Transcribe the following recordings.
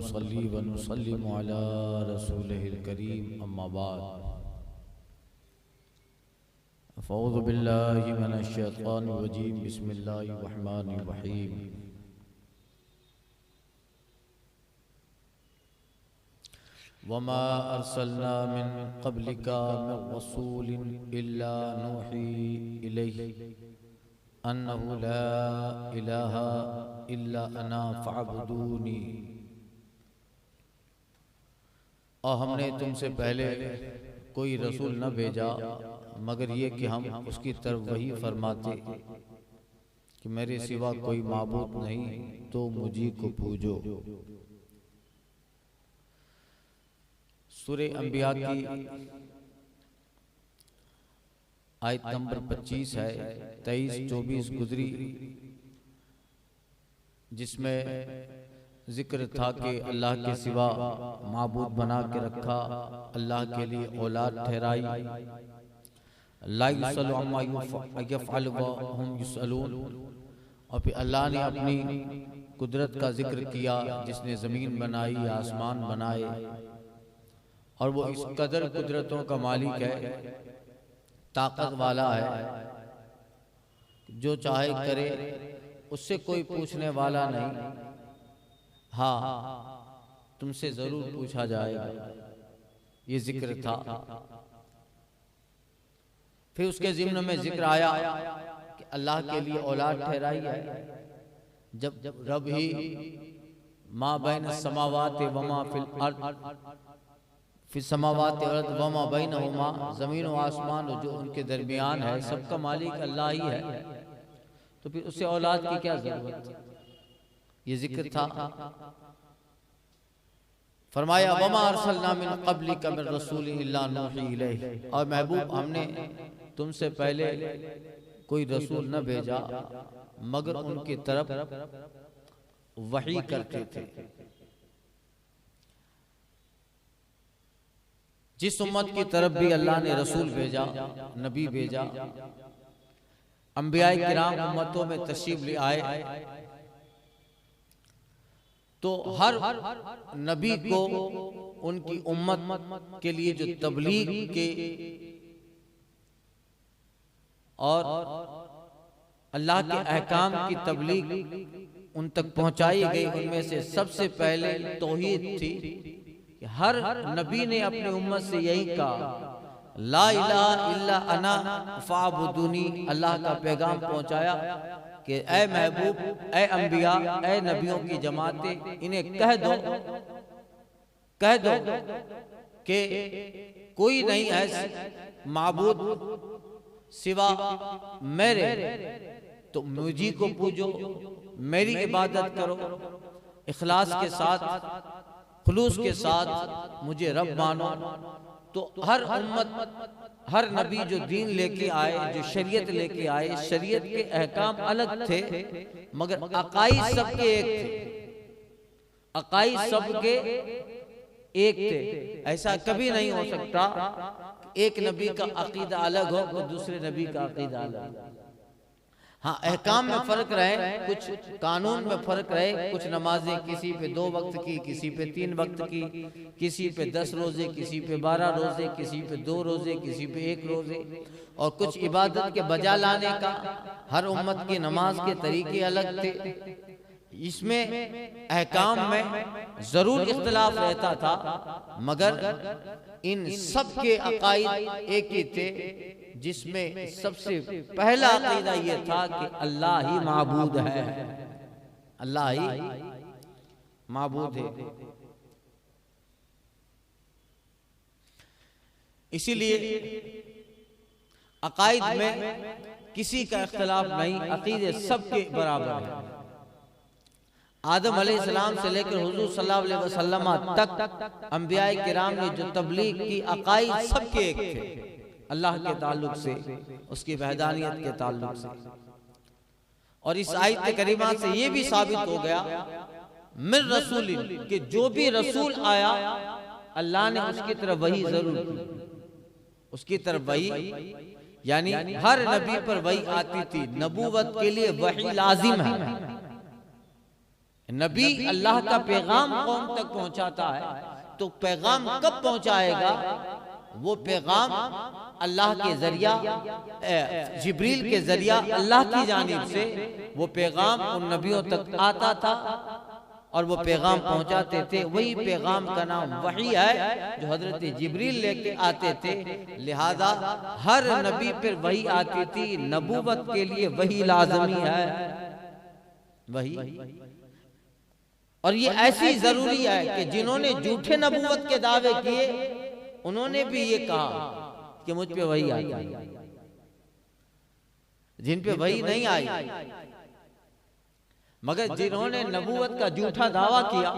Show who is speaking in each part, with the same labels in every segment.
Speaker 1: नुसल्ली व नुसल्लिमु अला रसूलिहिल करीम अम्मा बाद फ़ऊज़ु बिल्लाहि मिनश शैतानिर रजीम बिस्मिल्लाहिर रहमानिर रहीम वमा अरसलना मिन क़ब्लिका मिन रसूलिन इल्ला नूही इलैहि अन्नहु ला इलाहा इल्ला अना फ़अब्दूनी। और हमने तुमसे पहले कोई रसूल न भेजा मगर ये कि हम उसकी तरफ वही फरमाते कि मेरे सिवा कोई माबूद नहीं तो मुझी को पूजो। सूरह अंबिया की आयत नंबर 25 है, 23-24 गुजरी, जिसमें जिक्र था कि अल्लाह के सिवा माबूद बना के रखा, अल्लाह के लिए औलाद ठहराई, ला युसअलु अम्मा यफ़अलु व हुम युसअलून। और फिर अल्लाह ने अपनी कुदरत का जिक्र किया जिसने ज़मीन बनाई, आसमान बनाए, और वो इस कदर कुदरतों का मालिक है, ताकत वाला है, जो चाहे करे, उससे कोई पूछने वाला नहीं। हाँ, तुमसे जरूर पूछा जाएगा। ये जिक्र था। फिर उसके ज़िम्न में जिक्र आया कि अल्लाह के लिए औलाद ठहराई है। जब रब ही मा बैन समावाति वमा फिल अर्द फिर समावाति अर्द वमा बैनहुमा, ज़मीन और आसमान जो उनके दरमियान है, सबका मालिक अल्लाह ही है, तो फिर उससे औलाद की क्या जरूरत। ये जिक्र था। फरमाया वमा अरसलना मिन क़ब्लिका मिन रसूलिन इल्ला नूही इलैहि। और महबूब, हमने तुमसे पहले कोई रसूल न भेजा मगर उनकी तरफ वही करते थे। जिस उम्मत की तरफ भी अल्लाह ने रसूल भेजा, नबी भेजा, अंबिया किराम उम्मतों में तशरीफ ले आए, तो हर नबी को उनकी उम्मत के लिए जो तबलीग के और अल्लाह के अहकाम की तबलीग उन तक पहुंचाई गई, उनमें से सबसे पहले तौहीद थी। हर नबी ने अपनी उम्मत से यही कहा, ला इलाहा इल्ला अना फ़अब्दूनी। अल्लाह का पैगाम पहुंचाया कि ऐ महबूब, ऐ अंबिया, ऐ नबियों की जमातें, इन्हें कह दो कि कोई नहीं है माबूद सिवा मेरे, तो मुझी को पूजो, मेरी इबादत करो, इखलास के साथ, खुलूस के साथ मुझे रब मानो। तो हर उम्मत, हर नबी जो दीन लेके आए, जो शरीयत लेके आए, शरीयत के अहकाम अलग थे मगर अकाईद सबके एक थे। अकाईद सबके एक थे। ऐसा कभी नहीं हो सकता एक नबी का अकीदा अलग हो तो दूसरे नबी का अकीदा अलग। हाँ, अहकाम में फर्क रहे, कुछ कानून में फर्क रहे, कुछ नमाजें किसी पे 2 वक्त की, किसी पे 3 वक्त की, किसी पे 10 रोजे, किसी पे 12 रोजे, किसी पे 2 रोजे, किसी पे 1 रोजे, और कुछ इबादत के बजा लाने का हर उम्मत की नमाज के तरीके अलग थे। इसमें अहकाम में जरूर इख्तिलाफ रहता था मगर इन सब के अकाईद एक ही थे, जिसमें सबसे पहला अकीदा ये था कि अल्लाह ही माबूद है, अल्लाह ही माबूद है। इसीलिए अकाईद में किसी का इख्तिलाफ नहीं, अकीदे सबके बराबर है। आदम अलैहिस्सलाम से लेकर हुजूर सल्लल्लाहु अलैहि वसल्लम तक अंबिया किराम ने जो तबलीग की, अकाईद सबके एक थे, अल्लाह के ताल्लुक से, उसकी वहदानियत के ताल्लुक से। और इस आयत करीमा से ये भी साबित हो गया मिर रसूलिन, कि जो भी रसूल आया अल्लाह ने उसकी तरफ वही जरूर की, उसकी तरफ वही, यानी हर नबी पर वही आती थी। नबूवत के लिए वही लाजिम है, नबी अल्लाह का पैगाम कौम तक पहुंचाता है, तो पैगाम कब पहुंचाएगा? वो पैगाम अल्लाह के जरिया, जिब्रील के जरिया अल्लाह की जानिब से वो पैगाम उन नबियों तक आता था और वो पैगाम पहुंचाते थे। वही पैगाम का नाम वही है जो हजरत जिब्रील लेके आते थे। लिहाजा हर नबी पर वही आती थी। नबूवत के लिए वही लाजमी है, वही। और ये ऐसी जरूरी है कि जिन्होंने झूठे नबूवत के दावे किए उन्होंने भी ये कहा कि मुझ पे वही आई। जिन पे वही नहीं आई, मगर जिन्होंने नबूवत का झूठा दावा किया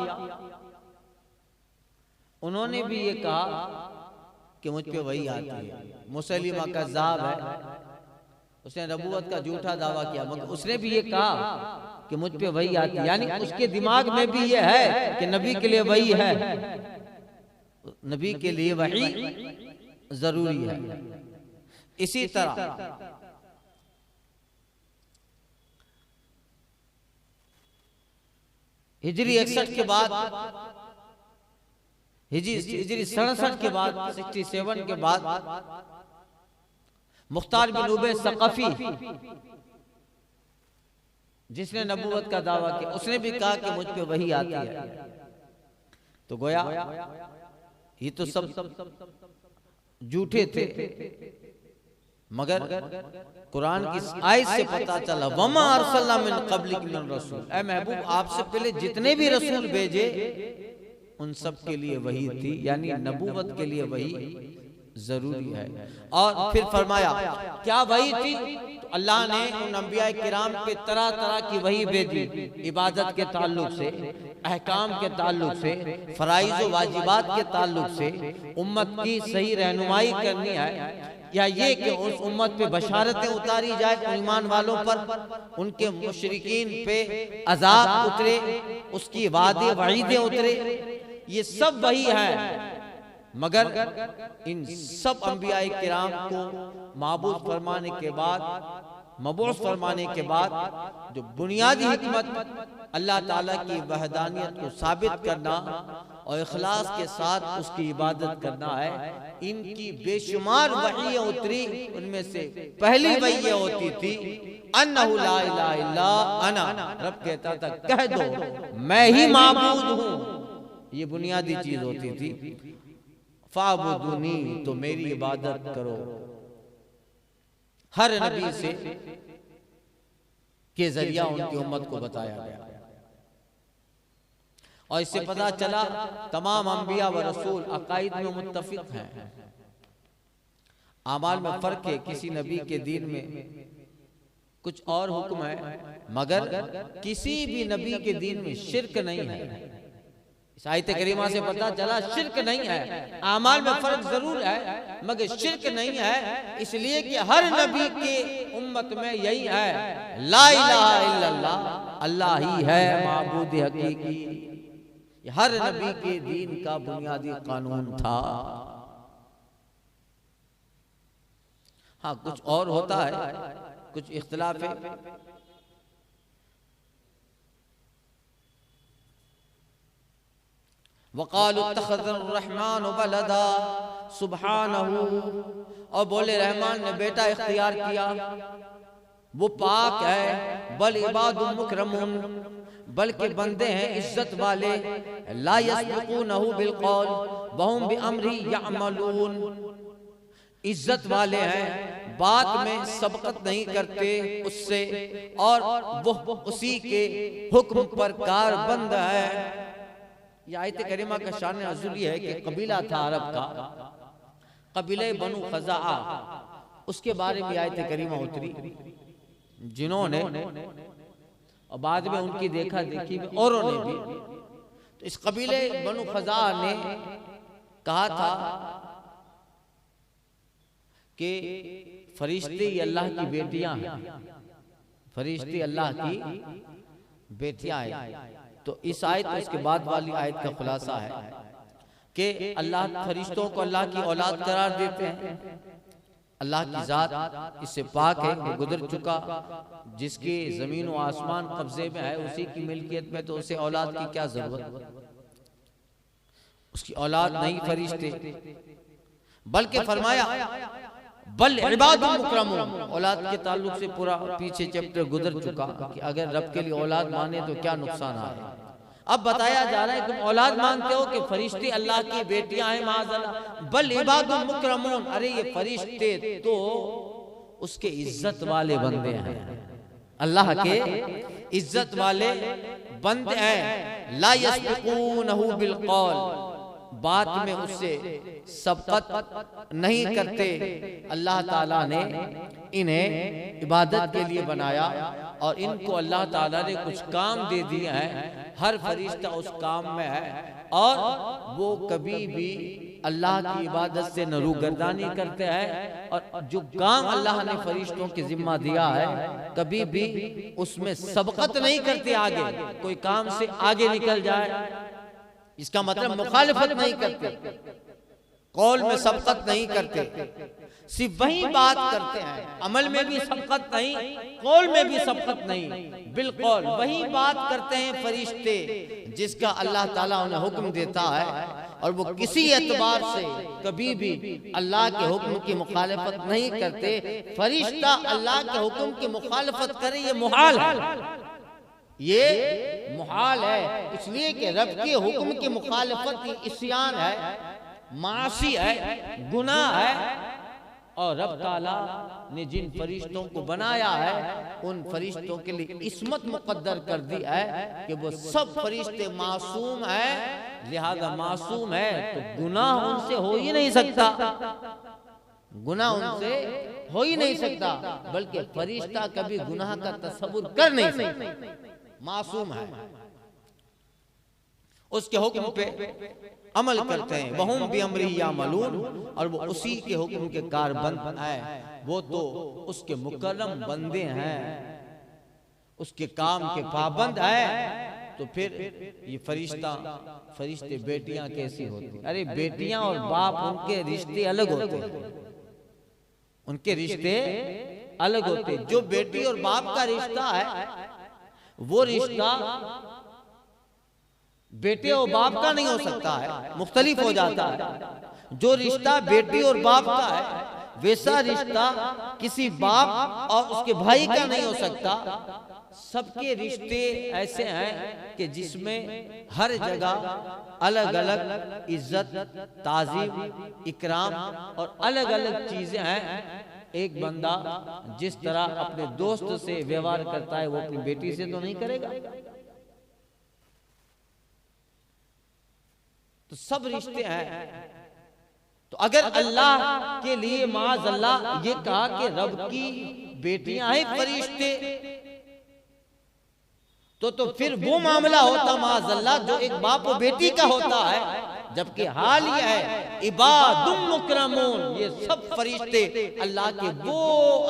Speaker 1: उन्होंने भी ये कहा कि मुझ पे वही आती है। मुसैलिमा कज़्ज़ाब है, उसने नबूवत का झूठा दावा किया, मगर उसने भी ये कहा कि मुझ पे वही आती है। यानी उसके दिमाग में भी ये है कि नबी के लिए वही है, नबी के लिए वही जरूरी है। इसी तरह हिजरी 61 के बाद, हिजरी 67 के बाद, 67 के बाद मुख्तार बिन उबैद सक़फ़ी जिसने नबूवत का दावा किया, उसने भी कहा कि मुझ पे वही आती है। तो गोया ये तो सब झूठे थे, मगर कुरान की आयत से पता चला वमा अरसलना मिन क़ब्लिक मिन रसूल, ऐ महबूब आपसे पहले जितने भी रसूल भेजे उन सब के लिए वही थी, यानी नबूवत के लिए वही जरूरी है। और फिर फरमाया क्या वही थी? तो अल्लाह ने उन अंबिया किराम पे तरह तरह की वही भेजी, इबादत के ताल्लुक से, अहकाम के ताल्लुक से, फराइज व वाजिबात के ताल्लुक से, उम्मत की सही रहनुमाई करनी है, या ये कि उस उम्मत पे बशारतें उतारी जाए ईमान वालों पर, उनके मुशरिकीन पे अजाब उतरे, उसकी वादे वईदें उतरे, ये सब वही है। मगर इन सब अंबिया किराम को माबूद फरमाने के बाद, मबूस फरमाने के बाद जो बुनियादी हिकमत अल्लाह ताला की वहदानियत को साबित करना और इखलास के साथ उसकी इबादत करना है, इनकी बेशुमार वहीयां उतरी। उनमें से पहली वही होती थी अन्नहु ला इलाहा इल्ला अना, रब कहता था कह दो मैं ही माबूद हूँ। ये बुनियादी चीज होती थी। फाबुदूनी, तो मेरी इबादत करो। हर नबी से के जरिया उनकी उम्मत को बताया गया, और इससे पता चला तमाम अंबिया व रसूल अकाईद में मुत्तफिक हैं, आमाल में फर्क है। किसी नबी के दीन में कुछ और हुक्म है, मगर किसी भी नबी के दीन में शिर्क नहीं है। इस आयत करीमा से पता चला शिर्क नहीं है। आमाल में फर्क जरूर है मगर शिर्क नहीं है, इसलिए कि हर नबी के उम्मत में यही है ला इलाहा इल्लल्लाह, अल्लाह ही है माबूद हकीकी। हर नबी के दीन का बुनियादी कानून था। हाँ कुछ और होता है, कुछ इख्तिलाफ है। वक़ालू इत्तख़ज़र-र-रहमान वलदा सुब्हानहू, और बोले रहमान ने बेटा इख्तियार किया, वो पाक है। बल इबादुम मुकरमून, बल्कि बंदे हैं इज्जत वाले। ला यस्बिक़ूनहू बिलक़ौल वहुम बिअम्रिही यअमलून, इज्जत वाले हैं, बात में सबकत नहीं करते उससे, और वो उसी के हुक्म पर कारबंद है। यह आयत करीमा का शान अज़ली है कि कबीला था अरब का, कबीले बनु खज़ाआ, उसके बारे में आयत करीमा उतरी, जिन्होंने और बाद में उनकी देखा देखी में औरों ने भी। तो इस कबीले बनु खज़ाआ ने कहा था कि फरिश्ते अल्लाह की बेटियां हैं, फरिश्ते अल्लाह की बेटियां हैं। तो इस आयत और इसके बाद वाली आयत का खुलासा है कि अल्लाह फरिश्तों को अल्लाह की औलाद करार देते हैं, अल्लाह की जात इससे पाक है कि गुजर चुका, जिसके जमीन व आसमान कब्जे में है उसी की मिल्कियत में, तो उसे औलाद की क्या जरूरत। उसकी औलाद नहीं फरिश्ते, बल्कि फरमाया बल इबादुल मुकरमून। औलाद के ताल्लुक से पूरा पीछे चैप्टर गुजर चुका कि अगर रब के लिए औलाद माने तो क्या नुकसान है। अब बताया जा रहा है तुम औलाद मानते हो कि फरिश्ते अल्लाह की बेटियां हैं, माज़अल्लाह। बल इबादुल मुकरमून, अरे ये फरिश्ते तो उसके इज्जत वाले बंदे हैं, अल्लाह के इज्जत वाले बंदे हैं। ला यस्बिकूनहु बिल कौल, बात में उससे सबकत नहीं करते। अल्लाह ताला ने इन्हें इबादत के लिए बनाया और इनको अल्लाह ताला ने कुछ काम दे दिए हैं। हर फरिश्ता उस काम में है और वो कभी भी अल्लाह की इबादत से न रूगर्दानी करते हैं। और जो काम अल्लाह ने फरिश्तों की जिम्मा दिया है कभी भी उसमें सबकत नहीं करते, आगे कोई काम से आगे निकल जाए, इसका मतलब मुखालिफत नहीं करते, कौल में सबकत नहीं करते, सिर्फ वही बात करते हैं। अमल में भी सबकत नहीं, कौल में भी सबकत नहीं, बिल्कुल वही बात करते हैं फरिश्ते जिसका अल्लाह ताला उन्हें हुक्म देता है। और वो किसी एतबार से कभी भी अल्लाह के हुक्म की मुखालिफत नहीं करते। फरिश्ता अल्लाह के हुक्म की मुखालिफत करे ये मुहाल है, ये मुहाल है, इसलिए कि रब के हुक्म की मुखालिफत इस्यान है, मासी है, गुनाह है। और रब ताला ने जिन फरिश्तों को बनाया है उन फरिश्तों के लिए इस्मत मुकद्दर कर दी है कि वो सब फरिश्ते मासूम है, लिहाजा मासूम है तो गुनाह उनसे हो ही नहीं सकता, गुनाह उनसे हो ही नहीं सकता। बल्कि फरिश्ता कभी गुनाह का तसव्वुर कर नहीं सकता, मासूम है, उसके हुक्म पे अमल करते हैं। वहुम भी अमरी यामलून, और वो उसी के हुक्म के कारबंद है, वो तो उसके मुकर्रम बंदे हैं, उसके काम के पाबंद है। तो फिर ये फरिश्ते बेटियां कैसी होती? अरे बेटियां और बाप उनके रिश्ते अलग होते हैं, उनके रिश्ते अलग होते। जो बेटी और बाप का रिश्ता है वो रिश्ता बेटे और बाप का नहीं हो सकता है, मुख्तलिफ हो जाता है। जो रिश्ता बेटी और बाप का है वैसा रिश्ता किसी बाप और उसके भाई का नहीं हो सकता। सबके रिश्ते ऐसे हैं कि जिसमें हर जगह अलग अलग इज्जत, ताज़ीम, इकराम और अलग अलग चीजें हैं। एक बंदा जिस तरह अपने दोस्त से व्यवहार करता है वो अपनी बेटी से तो नहीं करेगा। तो सब रिश्ते हैं। तो अगर अल्लाह के लिए माज़अल्लाह ये कहा कि रब की बेटियां हैं फरिश्ते, तो फिर वो मामला होता माज़अल्लाह जो एक बाप और बेटी का होता है। जबकि हाल ये है इबादुम मुकरमून, ये सब फरिश्ते अल्लाह के वो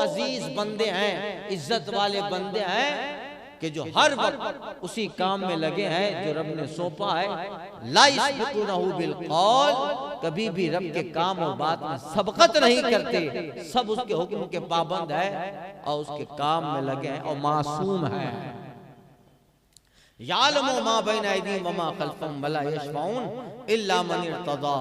Speaker 1: अजीज बंदे हैं, इज्जत वाले बंदे हैं कि जो हर वक्त उसी काम में लगे हैं जो रब ने सौंपा है। ला यस्बिकूनहु बिल कौल, कभी भी रब के काम और बात में सबकत नहीं करते, सब उसके हुक्म के पाबंद है और उसके काम में लगे हैं और मासूम है। यालमु मा बैन अयदीहिम व मा खल्फहुम वला यशफऊन इल्ला मन इर्तदा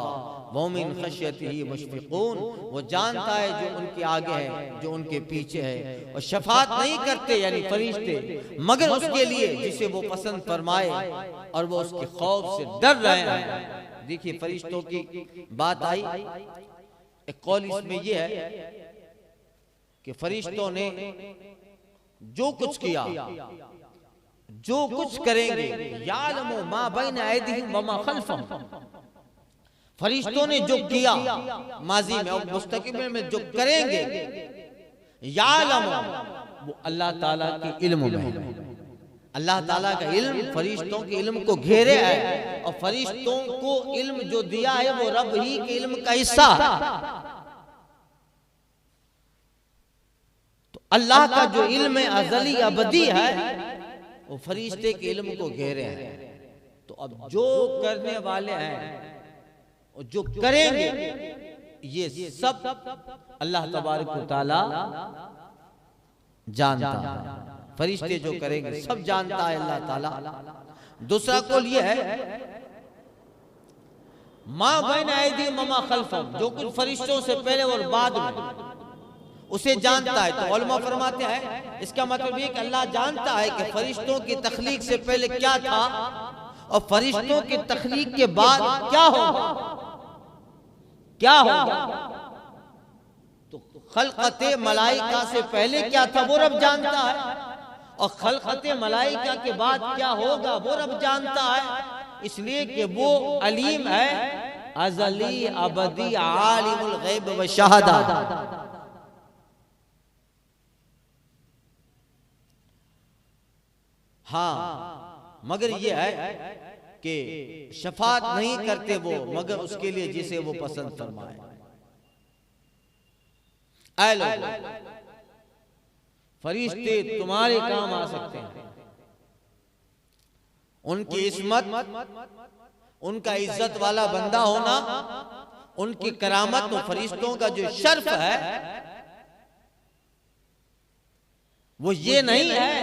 Speaker 1: व मिन खश्यतिही मुशफिकून, वो जानता है जो उनके आगे है, जो उनके पीछे है, और शफात नहीं करते यानी फरिश्ते मगर उसके लिए जिसे वो पसंद फरमाए और वो उसके खौफ से डर रहे हैं। देखिए फरिश्तों की बात आई, एक कौल इसमें यह है कि फरिश्तों ने जो कुछ किया, जो कुछ करेंगे, यालमु मा बैन अयदीहिम व मा खल्फहुम, फरिश्तों ने जो किया माजी में और मुस्तकबिल में जो करेंगे, यालमु वो अल्लाह ताला के इल्म में है। अल्लाह ताला का इल्म फरिश्तों के इल्म को घेरे है और फरिश्तों को इल्म जो दिया है वो रब ही के इल्म का हिस्सा है। तो अल्लाह का जो इल्म अज़ली अबदी है वो फरिश्ते के इल्म को घेरे हैं। तो अब जो करने वाले हैं और जो करेंगे ये सब अल्लाह तबारक व तआला जानता है। फरिश्ते जो करेंगे सब जानता है अल्लाह ताला। दूसरा कौल ये है, माँ बैन ऐदी ममा खल्फम, जो कुछ फरिश्तों से पहले और बाद में उसे जानता है। तो उलमा फरमाते हैं इसका मतलब ये कि अल्लाह जानता है कि फरिश्तों की तख्लीक से पहले क्या था और फरिश्तों की तख्लीक के बाद क्या होगा, क्या होगा। तो खल्क़ते मलाइका से पहले क्या था वो रब जानता है, और खल्क़ते मलाइका के बाद क्या होगा वो रब जानता है। इसलिए कि वो अलीम है, अज़ली अबदी आलिमुल गैब व शहादा। हाँ, मगर ये है कि शफात नहीं करते वो मगर उसके लिए जिसे वो पसंद फरमाए। ऐ लोग, फरिश्ते तुम्हारे काम आ सकते हैं। उनकी इस्मत, उनका इज्जत वाला बंदा होना, उनकी करामत और फरिश्तों का जो शर्फ है वो ये नहीं है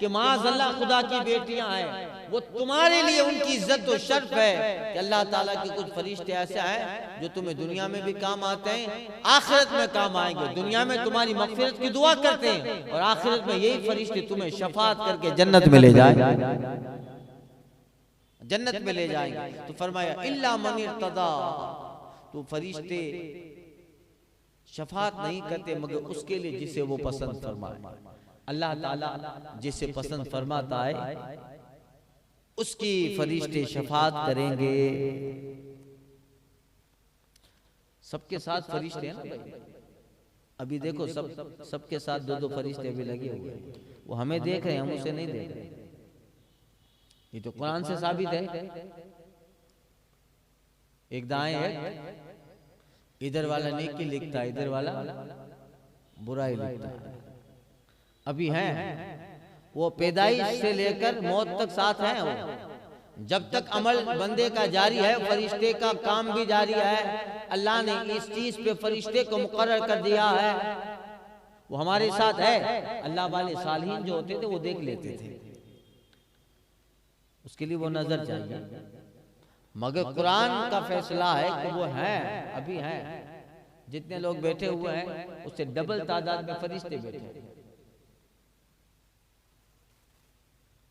Speaker 1: कि माज़अल्लाह खुदा की बेटियां हैं। वो तुम्हारे लिए उनकी इज्जत और शर्फ है कि अल्लाह ताला के कुछ फरिश्ते ऐसे हैं जो तुम्हें दुनिया में भी काम आते हैं, आखिरत में काम आएंगे। दुनिया में तुम्हारी मग़फ़िरत की दुआ करते हैं और आखिरत में यही फरिश्ते तुम्हें शफाअत करके जन्नत में ले जाएंगे, जन्नत में ले जाएंगे। तो फरमाया इल्ला मन इर्तदा, तो फरिश्ते शफाअत नहीं करते मगर उसके लिए जिसे वो पसंद फरमाए। अल्लाह ताला जिसे पसंद फरमाता है उसकी फरिश्ते शफाअत करेंगे। सबके साथ फरिश्ते हैं ना भाई। अभी देखो सबके साथ दो दो फरिश्ते अभी लगे हुए हैं। वो हमें देख रहे हैं, हम उसे नहीं देख रहे। ये तो कुरान से साबित है। एक दाएं है, इधर वाला नेकी लिखता है, इधर वाला बुराई लिखता है। अभी हैं वो पैदाइश से लेकर मौत तक साथ हैं। वो जब तक अमल बंदे का जारी है फरिश्ते का काम भी जारी है। अल्लाह ने इस चीज पे फरिश्ते को मुकर्रर कर दिया है, वो हमारे साथ है। अल्लाह वाले सालिहीन जो होते थे वो देख लेते थे, उसके लिए वो नजर चाहिए। मगर कुरान का फैसला है कि वो है, अभी है। जितने लोग बैठे हुए हैं उससे डबल तादाद में फरिश्ते बैठे हैं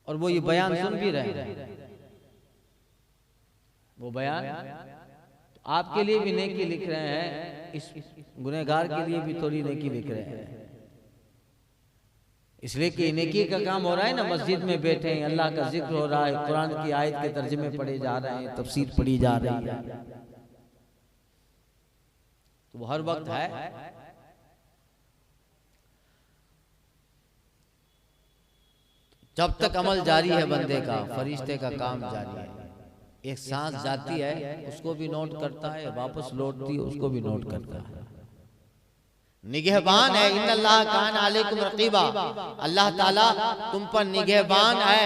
Speaker 1: और वो ये बयान सुन भी रहे हैं। वो बयान तो आपके लिए भी नेकी लिख रहे हैं, इस गुनहगार के लिए भी थोड़ी नेकी लिख रहे हैं। इसलिए कि नेकी का काम हो रहा है ना, मस्जिद में बैठे हैं, अल्लाह का जिक्र हो रहा है, कुरान की आयत के तर्जुमे पढ़े जा रहे हैं, तफसीर पढ़ी जा रही है, तो वो हर वक्त है। जब तक अमल जारी है बंदे का, फरिश्ते का काम जारी है। एक सांस जाती है उसको भी नोट करता है, वापस लौटती है उसको भी नोट करता है। निगहबान है। इन्नल्लाह कान अलैकुम रकीबा, अल्लाह ताला तुम पर निगहबान है।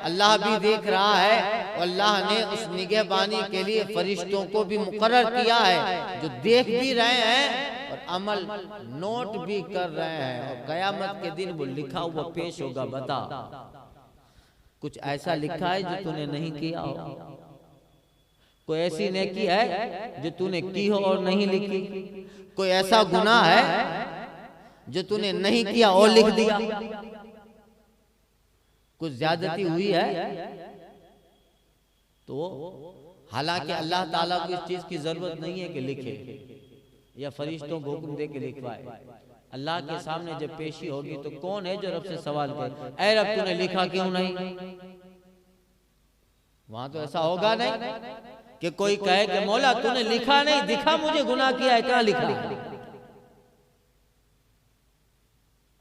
Speaker 1: अल्लाह भी देख रहा है और अल्लाह ने उस निगहबानी के लिए फरिश्तों को भी मुकर्रर किया है जो देख भी रहे हैं और अमल नोट भी कर रहे हैं। और कयामत के दिन वो लिखा हुआ पेश होगा। बता कुछ ऐसा लिखा है जो तूने नहीं किया हो? कोई ऐसी नेकी है जो तूने की हो और नहीं लिखी? कोई ऐसा गुनाह है जो तूने नहीं किया और लिख दिया? कुछ ज्यादती हुई है तो हालांकि अल्लाह ताला को इस चीज की जरूरत नहीं है कि लिखे या फरिश्तों को हुक्म दे के लिखवाए। अल्लाह के सामने जब पेशी होगी तो कौन है जो रब से सवाल करे, ऐ रब तूने लिखा क्यों नहीं? वहां तो ऐसा होगा नहीं कि कोई कहे कि मौला तूने लिखा नहीं, दिखा मुझे गुनाह किया है, कहां लिखा?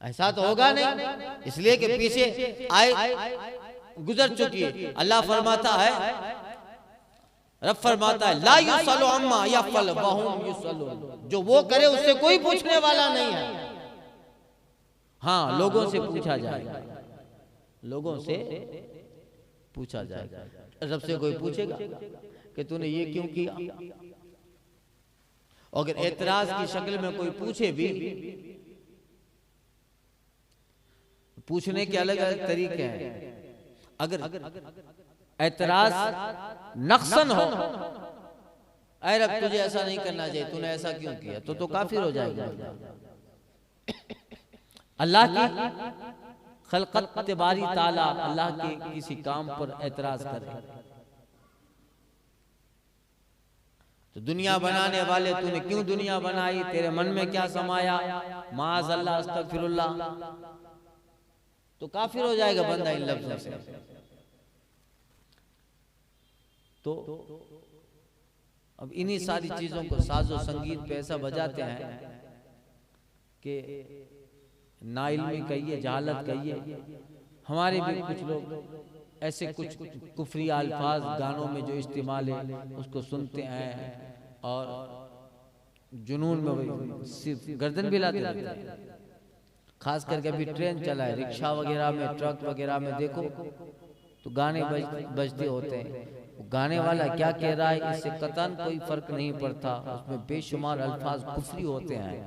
Speaker 1: ऐसा तो होगा नहीं। इसलिए कि पीछे आए गुजर चुकी है। अल्लाह फरमाता है, रब फरमाता है ला युसलु अम्मा यफअल वहुम युसलून, जो वो करे उससे कोई पूछने वाला नहीं है। हाँ, लोगों से पूछा जाएगा, लोगों से पूछा जाएगा। रब से कोई पूछेगा कि तूने ये क्यों किया? अगर एतराज की शक्ल में कोई पूछे भी, पूछने के अलग अलग तरीके हैं। अगर एतराज नक्सन हो, अरे रब तुझे ऐसा नहीं करना चाहिए, तूने ऐसा क्यों किया, तो काफिर हो जाएगा। अल्लाह की खलकत बारी ताला अल्लाह के किसी काम पर एतराज करे तो दुनिया बनाने वाले तूने क्यों दुनिया बनाई, तेरे मन में क्या समाया, माज़ अल्लाह अस्तगफिरुल्लाह, तो काफिर हो जाएगा बंदा इन लफ्जों से। तो अब इन्हीं सारी चीजों को साजो संगीत पे ऐसा बजाते हैं कि नाइल्मी कहिए, जहालत कहिए। हमारे भी कुछ लोग ऐसे कुछ कुफरी अल्फाज गानों में जो इस्तेमाल है उसको सुनते हैं और जुनून में सिर्फ गर्दन भी लाते रहते हैं। खास करके अभी ट्रेन चला है, रिक्शा वगैरह में, ट्रक वगैरह में देखो तो गाने बजते होते हैं। गाने वाला क्या कह रहा है इससे कतन कोई फर्क नहीं पड़ता, उसमें बेशुमार अल्फाज कुफरी होते हैं।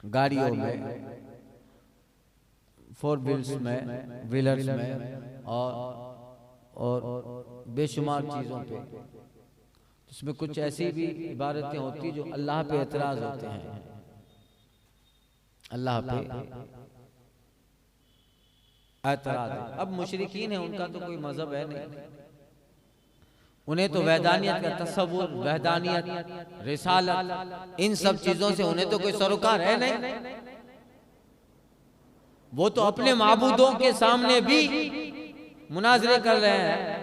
Speaker 1: गाड़ियों में, फोर व्हील्स में, व्हीलर्स में और बेशुमार चीजों पे, उसमें कुछ ऐसी भी इबारतें होती हैं जो अल्लाह पे एतराज होते हैं। अल्लाह पे एतराज है। अब मुशरिकीन है, उनका तो कोई मजहब है नहीं, उन्हें तो वैदानियत का तसव्वुर, वैदानियत, रिसालत, इन सब चीजों से उन्हें तो कोई सरोकार है नहीं। वो तो अपने माबूदों के सामने भी मुनाजरे कर रहे हैं।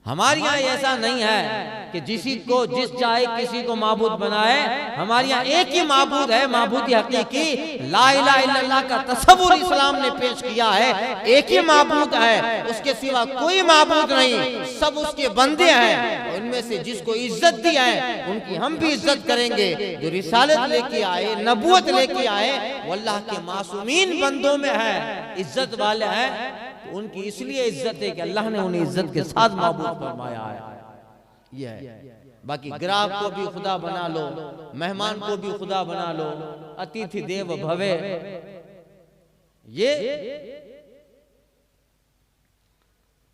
Speaker 1: हमारे यहाँ ऐसा नहीं है कि जिसी को जिस चाहे किसी को माबूद बनाए। हमारे यहाँ एक ही माबूद है, माबूद हकीकी, ला इलाहा इल्लल्लाह का तसव्वुर इस्लाम ने पेश किया है। एक ही माबूद है, उसके सिवा कोई माबूद नहीं, सब उसके बंदे हैं। उनमें से जिसको इज्जत दी है उनकी हम भी इज्जत करेंगे। जो रिसालत लेके आए, नबूवत लेके आए, वो अल्लाह के मासूमीन बंदों में है, इज्जत वाले हैं। उनकी इसलिए इज्जत है कि अल्लाह ने उन्हें इज्जत के साथ माबूद फरमाया है। ये है। बाकी ग्राहक को भी खुदा बना लो, मेहमान को भी खुदा बना लो, अतिथि देव भवे, ये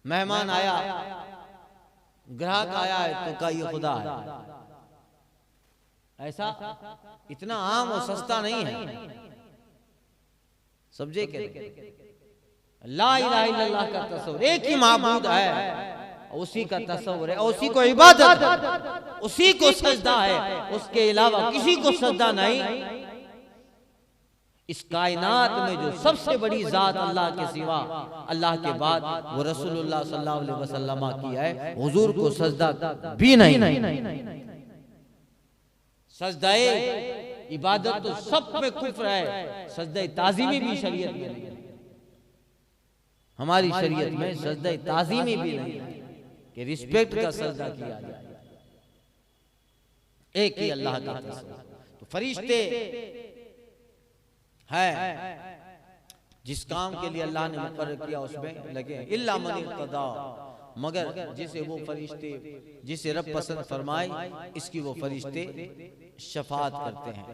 Speaker 1: मेहमान आया, ग्राहक आया है तो का ये खुदा है, ऐसा इतना आम और सस्ता नहीं है। समझे के ला इलाहा इल्लल्लाह का तस्वुर, एक ही माबूद है, उसी का तस्वुर है, उसी को इबादत, उसी को सजदा है, उसके अलावा किसी को सजदा नहीं। इस कायनात में जो सबसे बड़ी जात अल्लाह के सिवा, अल्लाह के बाद वो रसूलुल्लाह सल्लल्लाहु अलैहि वसल्लम की है, हुजूर को सजदा भी नहीं। सजदाए इबादत तो सब पे कुफ्र है, सजदा ताज़ीमी भी शरीयत में नहीं। हमारी शरीयत में सजदा ताज़ीमी भी नहीं है कि रिस्पेक्ट का सजदा किया जाए, एक ही अल्लाह का तस्वीर। तो फरिश्ते है जिस काम के लिए अल्लाह ने मुकर्रर किया उसमें लगे, इल्ला मन इर्तदा, मगर जिसे वो फरिश्ते, जिसे रब पसंद फरमाए इसकी वो फरिश्ते शफाअत करते हैं।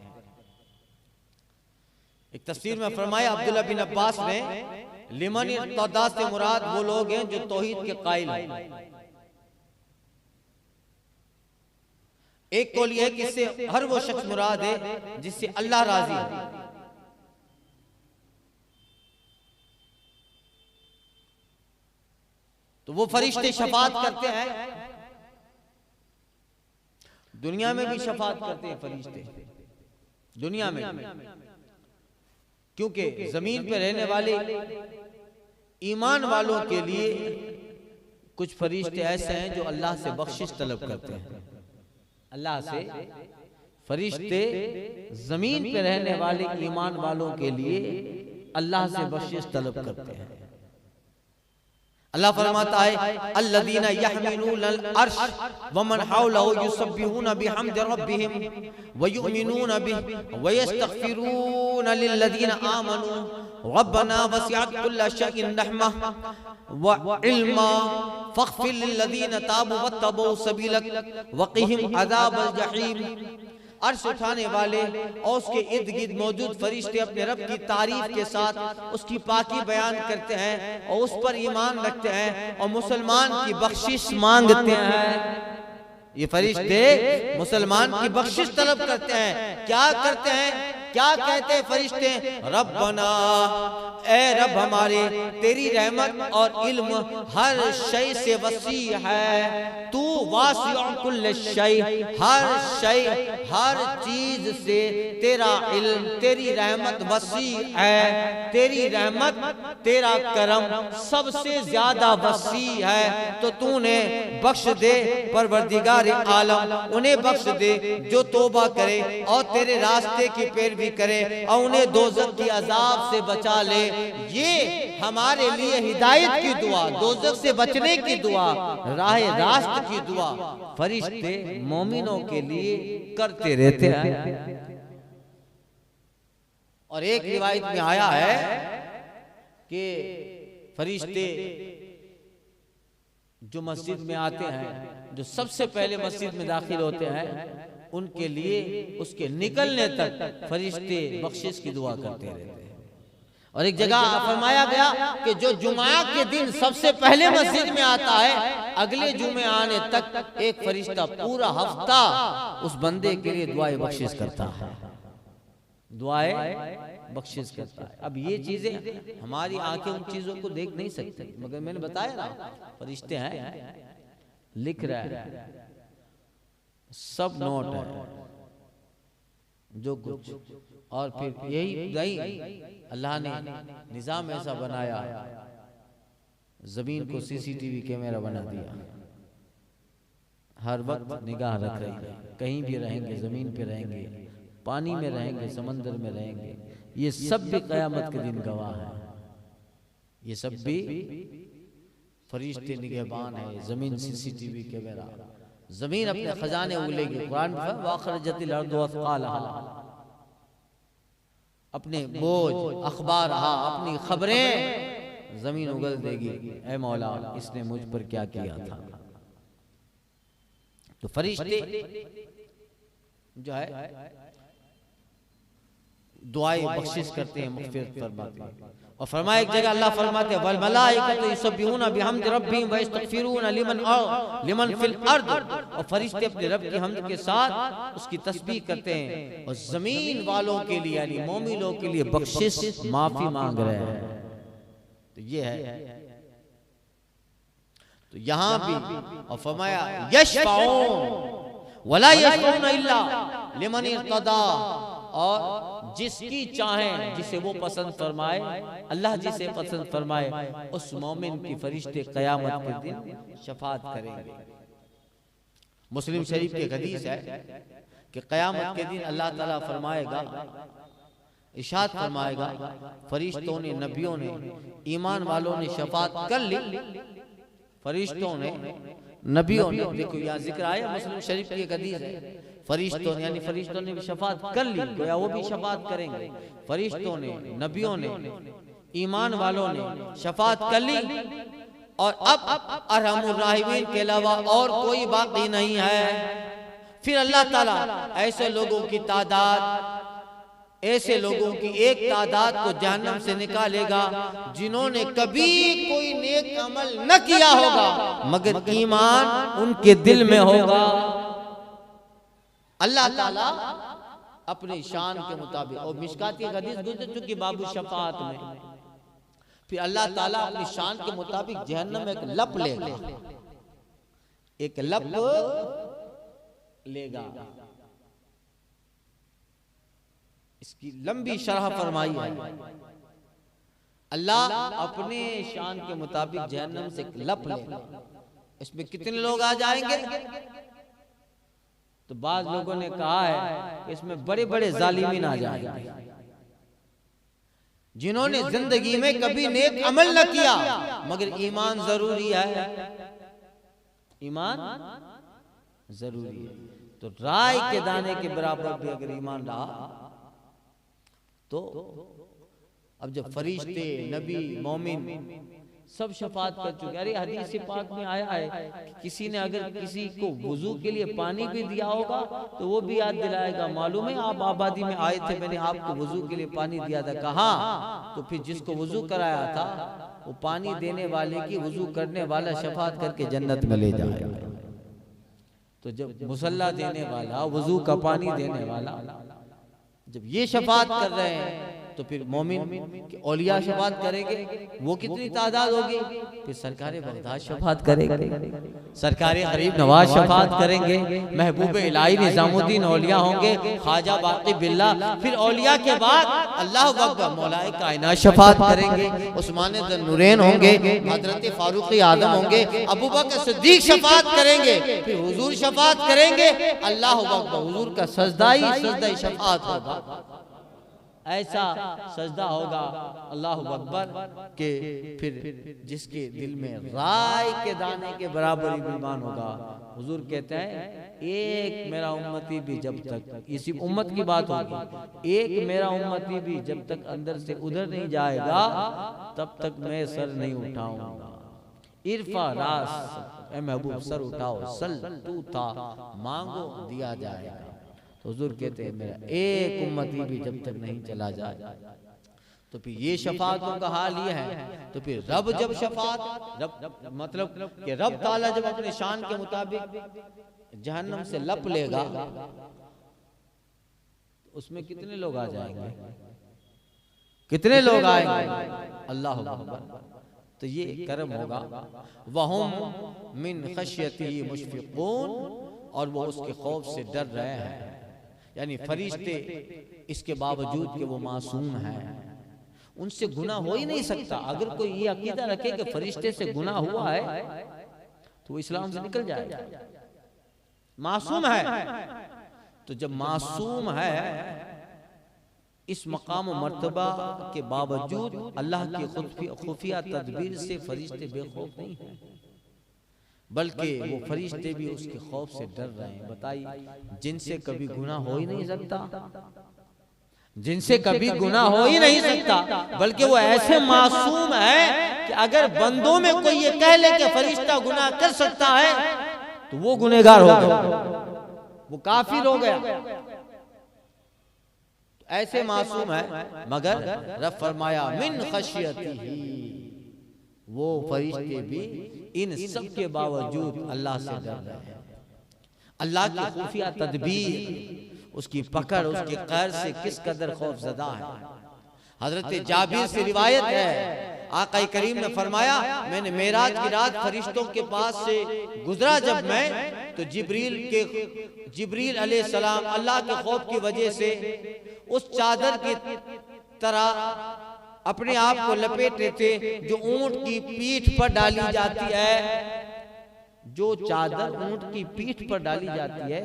Speaker 1: एक तफसीर में फरमाया अब्दुल्लाह बिन अब्बास ने, लिमन इर्तदा से मुराद वो लोग हैं जो तौहीद के कायल हैं। एक कौल यह है कि इससे हर वो शख्स मुराद है जिससे अल्लाह राजी है। तो वो फरिश्ते शफाअत करते हैं, दुनिया में भी शफाअत करते हैं फरिश्ते, दुनिया में, क्योंकि जमीन पे रहने वाले ईमान वालों के लिए कुछ फरिश्ते ऐसे हैं जो अल्लाह से बख्शिश तलब करते हैं। अल्लाह से फरिश्ते जमीन पे रहने वाले ईमान वालों के लिए अल्लाह से बख्शिश तलब करते हैं। अल्लाह फरमाता है, अल्लज़ीना यहमिलूनल अर्श व मन हौलहु युसब्बिहूना बिहम्दि रब्बिहिम व युमिनूना बिही व यस्तगफिरूना लिल्लज़ीना आमनू रब्बना वसिअत कुल्ल शैइन रहमह व इल्मा फग़फिर लिल्लज़ीना ताबू वत्तबऊ सबीलक वक़िहिम अज़ाबल जहीम। अर्श उठाने वाले और उसके इर्द गिर्द मौजूद फरिश्ते अपने रब की तारीफ के साथ उसकी पाकी बयान करते हैं और उस पर ईमान रखते हैं और मुसलमान की बख्शिश मांगते हैं। ये फरिश्ते मुसलमान की बख्शिश तलब करते हैं। क्या करते हैं, क्या कहते हैं फरिश्ते? रब्बना, ए रब हमारे, तेरी रहमत और इल्म हर शय से वसी है। तू वासिउन कुल्ल शय, हर शय हर चीज से तेरा इल्म, तेरी रहमत वसी है। तेरी रहमत, तेरा करम सबसे ज्यादा वसी है। तो तूने बख्श दे परवरदिगार आलम, उन्हें बख्श दे जो तौबा करे और तेरे रास्ते की पैरवी करे और उन्हें दोज़ख की अजाब से बचा ले। ये हमारे लिए हिदायत की दुआ, दोज़ख से बचने की दुआ, राह रास्त की दुआ फरिश्ते मोमिनों के लिए करते रहते हैं। और एक रिवायत में आया है कि फरिश्ते जो मस्जिद में आते हैं, जो सबसे पहले मस्जिद में दाखिल होते हैं, उनके लिए उसके निकलने तक फरिश्ते बख्शिश की दुआ करते रहते हैं। और एक जगह फरमाया गया कि जो जुमा के दिन सबसे पहले मस्जिद में आता है, अगले जुमे आने तक एक फरिश्ता पूरा हफ्ता उस बंदे के लिए दुआए बख्शिश करता है, दुआए बख्शिश करता है। अब ये चीजें हमारी आंखें उन चीजों को देख नहीं सकती, मगर मैंने बताया ना फरिश्ते हैं, लिख रहा है, सब नोट है जो कुछ। और फिर यही अल्लाह ने निजाम ऐसा बनाया, जमीन को सीसीटीवी कैमरा बना दिया, हर वक्त निगाह रख रही है। कहीं भी रहेंगे, जमीन पे रहेंगे, पानी में रहेंगे, समंदर में रहेंगे, ये सब भी कयामत के दिन गवाह है। ये सब भी फरिश्ते निगहबान है। जमीन सीसीटीवी कैमरा, जमीन अपने खजाने उगलेगी। कुरान में वाखरजतिल अर्दु अथक़ालहा, अपने बोझ अखबार, अपनी खबरें जमीन उगल देगी। ऐ मौला, इसने मुझ पर क्या किया था। तो फरिश्ते जो है दुआएं बख्शिश करते हैं, मग़फ़िरत फरमाते हैं। और फरमाया एक जगह अल्लाह फरमाते हैं, वल मलाइकतु युसब्बिहूना बिहम्दि रब्बिहिम व यस्तग़फिरूना लिमन फिल अर्द। और फरिश्ते अपने रब की हम्द के साथ उसकी तस्बीह करते हैं और जमीन वालों के लिए, यानी मोमिनों के लिए बख्शिश, माफी मांग रहे हैं। तो ये है। तो यहाँ भी और फरमाया यशफ़ऊन वला यशफ़ऊना इल्ला लिमन इर्तदा, और जिसकी चाहें, जिसे वो पसंद फरमाए, अल्लाह जिसे पसंद फरमाए, उस मोमिन की फरिश्ते क़यामत के दिन शफाअत करेंगे। मुस्लिम शरीफ की हदीस है कि क़यामत के दिन अल्लाह ताला फरमाएगा, इरशाद फरमाएगा, फरिश्तों ने, नबियों ने, ईमान वालों ने शफाअत कर ली। फरिश्तों ने, नबियों ने, देखो यहाँ जिक्र आया, मुस्लिम शरीफ की हदीस है, फरिश्तों ने, यानी फरिश्तों ने भी शफाअत कर ली, गोया वो भी शफाअत करेंगे। फरिश्तों ने, नबियों ने, ईमान वालों ने शफाअत कर ली। और अब अरहमुर राहिमीन के अलावा और कोई बाकी नहीं है। फिर अल्लाह ताला ऐसे लोगों की तादाद, ऐसे लोगों की एक तादाद को जहन्नम से निकालेगा जिन्होंने कभी कोई नेक अमल न किया होगा, मगर ईमान उनके दिल में होगा। अल्लाह ताला अपने शान के मुताबिक, और मिशकात की हदीस गुज़र चुकी बाबू शफाअत में, फिर अल्लाह ताला अपनी शान के मुताबिक जहन्नम में एक लप लेगा, एक लप लेगा। इसकी लंबी शरह फरमाई है। अल्लाह अपने शान के मुताबिक जहन्नम से एक लप लेगा। इसमें कितने लोग आ जाएंगे? तो बाद लोगों ने कहा है कि इसमें बड़े बड़े जालिमीन आ जाएंगे, जिन्होंने जिंदगी में कभी नेक अमल न किया, मगर ईमान जरूरी है, ईमान जरूरी है। तो राय के दाने के बराबर भी अगर ईमान रहा तो अब जब फरिश्ते, नबी, मोमिन सब शफात कर चुके। अरे हदीस पाक में आया है कि किसी ने अगर किसी को वुजू के लिए पानी भी दिया होगा तो वो भी याद दिलाएगा, मालूम है आप आबादी में आए थे, मैंने आपको वुजू के लिए पानी दिया था। कहा तो फिर जिसको वुजू कराया था वो पानी देने वाले की वुजू करने वाला शफात करके जन्नत में ले जाएगा। तो जब मुसल्ला देने वाला, वुजू का पानी देने वाला जब ये शफात कर रहे हैं तो फिर मोमिन औलिया शफात करेंगे, वो कितनी तादाद होगी। फिर सरकार बगदाद शफात करेंगे, सरकार गरीब नवाज शफात करेंगे, महबूब इलाही निजामुद्दीन औलिया होंगे, ख्वाजा बाकी बिल्ला, फिर औलिया के बाद अल्लाह अकबर मौलाए कायनात शफात करेंगे, उस्मान नुरैन होंगे, हजरत फारूक आदम होंगे, अबू बकर सिद्दीक शफात करेंगे, फिर हुजूर शफात करेंगे। अल्लाह अकबर, हुजूर का सजदा ही सजदा शफात होगा। ऐसा सजदा होगा अल्लाह अकबर के फिर जिसके दिल में राय के दाने के बराबर ईमान होगा। हुजूर कहते हैं एक मेरा उम्मती भी जब तक, इसी उम्मत की बात होगी, एक मेरा उम्मती भी जब तक अंदर से उधर नहीं जाएगा तब तक मैं सर नहीं उठाऊंगा। इरफा रास, ए महबूब सर उठाओ, सल तू था मांगो दिया जाएगा। तो हुजूर कहते हैं मेरा एक उम्मती भी जब तक नहीं चला जाए। तो फिर ये शफातों का हाल ये है। तो फिर रब जब शफात, रब मतलब कि रब ताला जब अपने शान के मुताबिक जहन्नम से लप लेगा उसमें कितने लोग आ जाएंगे, कितने लोग आएंगे, अल्लाह अकबर। तो ये करम होगा। वहुम मिन खशियतिही मुशफिकून, और वो उसके खौफ से डर रहे हैं। यानी फरिश्ते इसके बावजूद कि वो मासूम हैं, उनसे गुनाह हो ही नहीं सकता। अगर कोई ये अकीदा रखे कि फरिश्ते से गुनाह हुआ है तो वो इस्लाम से निकल जाएगा। मासूम है, तो जब मासूम है इस मकाम मर्तबा के बावजूद अल्लाह की खुफिया तदबीर से फरिश्ते बेखौफ नहीं हैं, बल्कि वो फरिश्ते भी उसके खौफ से डर रहे हैं। बताइए, जिनसे कभी गुनाह हो ही नहीं सकता, जिनसे कभी गुनाह हो ही नहीं सकता, बल्कि वो ऐसे मासूम है कि अगर बंदों में कोई ये कह ले कि फरिश्ता गुनाह कर सकता है तो वो गुनहगार हो गया, वो काफिर हो गया। ऐसे मासूम है, मगर रब फरमाया मिन खशियतिही, वो फरिश्ते भी इन सब के बावजूद अल्लाह से डर रहे हैं। अल्लाह की खुफिया तदबीर, उसकी पकड़, उसके कहर से किस कदर खौफजदा है। हजरत जाबिर से रिवायत है, आका करीम ने फरमाया मैंने मेराज की रात फरिश्तों के पास से गुजरा जब मैं, तो जिब्रील अलैहिस्सलाम अल्लाह के खौफ की वजह से उस चादर की तरह अपने आप को लपेटे थे जो ऊंट की पीठ पर डाली जाती है। जो चादर ऊंट की पीठ पर डाली जाती है,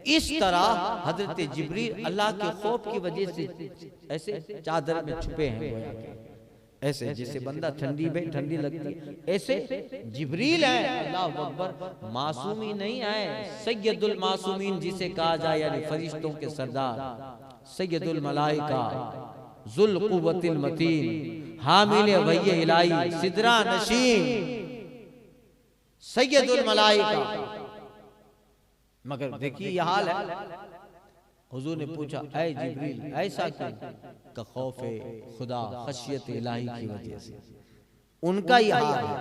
Speaker 1: इस तरह हजरत जिब्रील अल्लाह के खौफ की वजह से ऐसे चादर में छुपे हैं। ऐसे जैसे बंदा ठंडी में ठंडी लगती है, ऐसे जिब्रील है। अल्लाह अकबर, मासूमी नहीं है, सैयदुल मासूमीन जिसे कहा जाए, यानी फरिश्तों के सरदार, सैयदुल मलाइका, जुल कुव्वतिल मतीन, हामिल वही इलाही, सिदरा नशीन, सैयदुल मलाइका। मगर देखिए यह हाल है। हुजूर ने पूछा ऐ जिब्रील ऐसा क्यों? का खौफ खुदा, खशियत इलाही की वजह से उनका यह हाल है।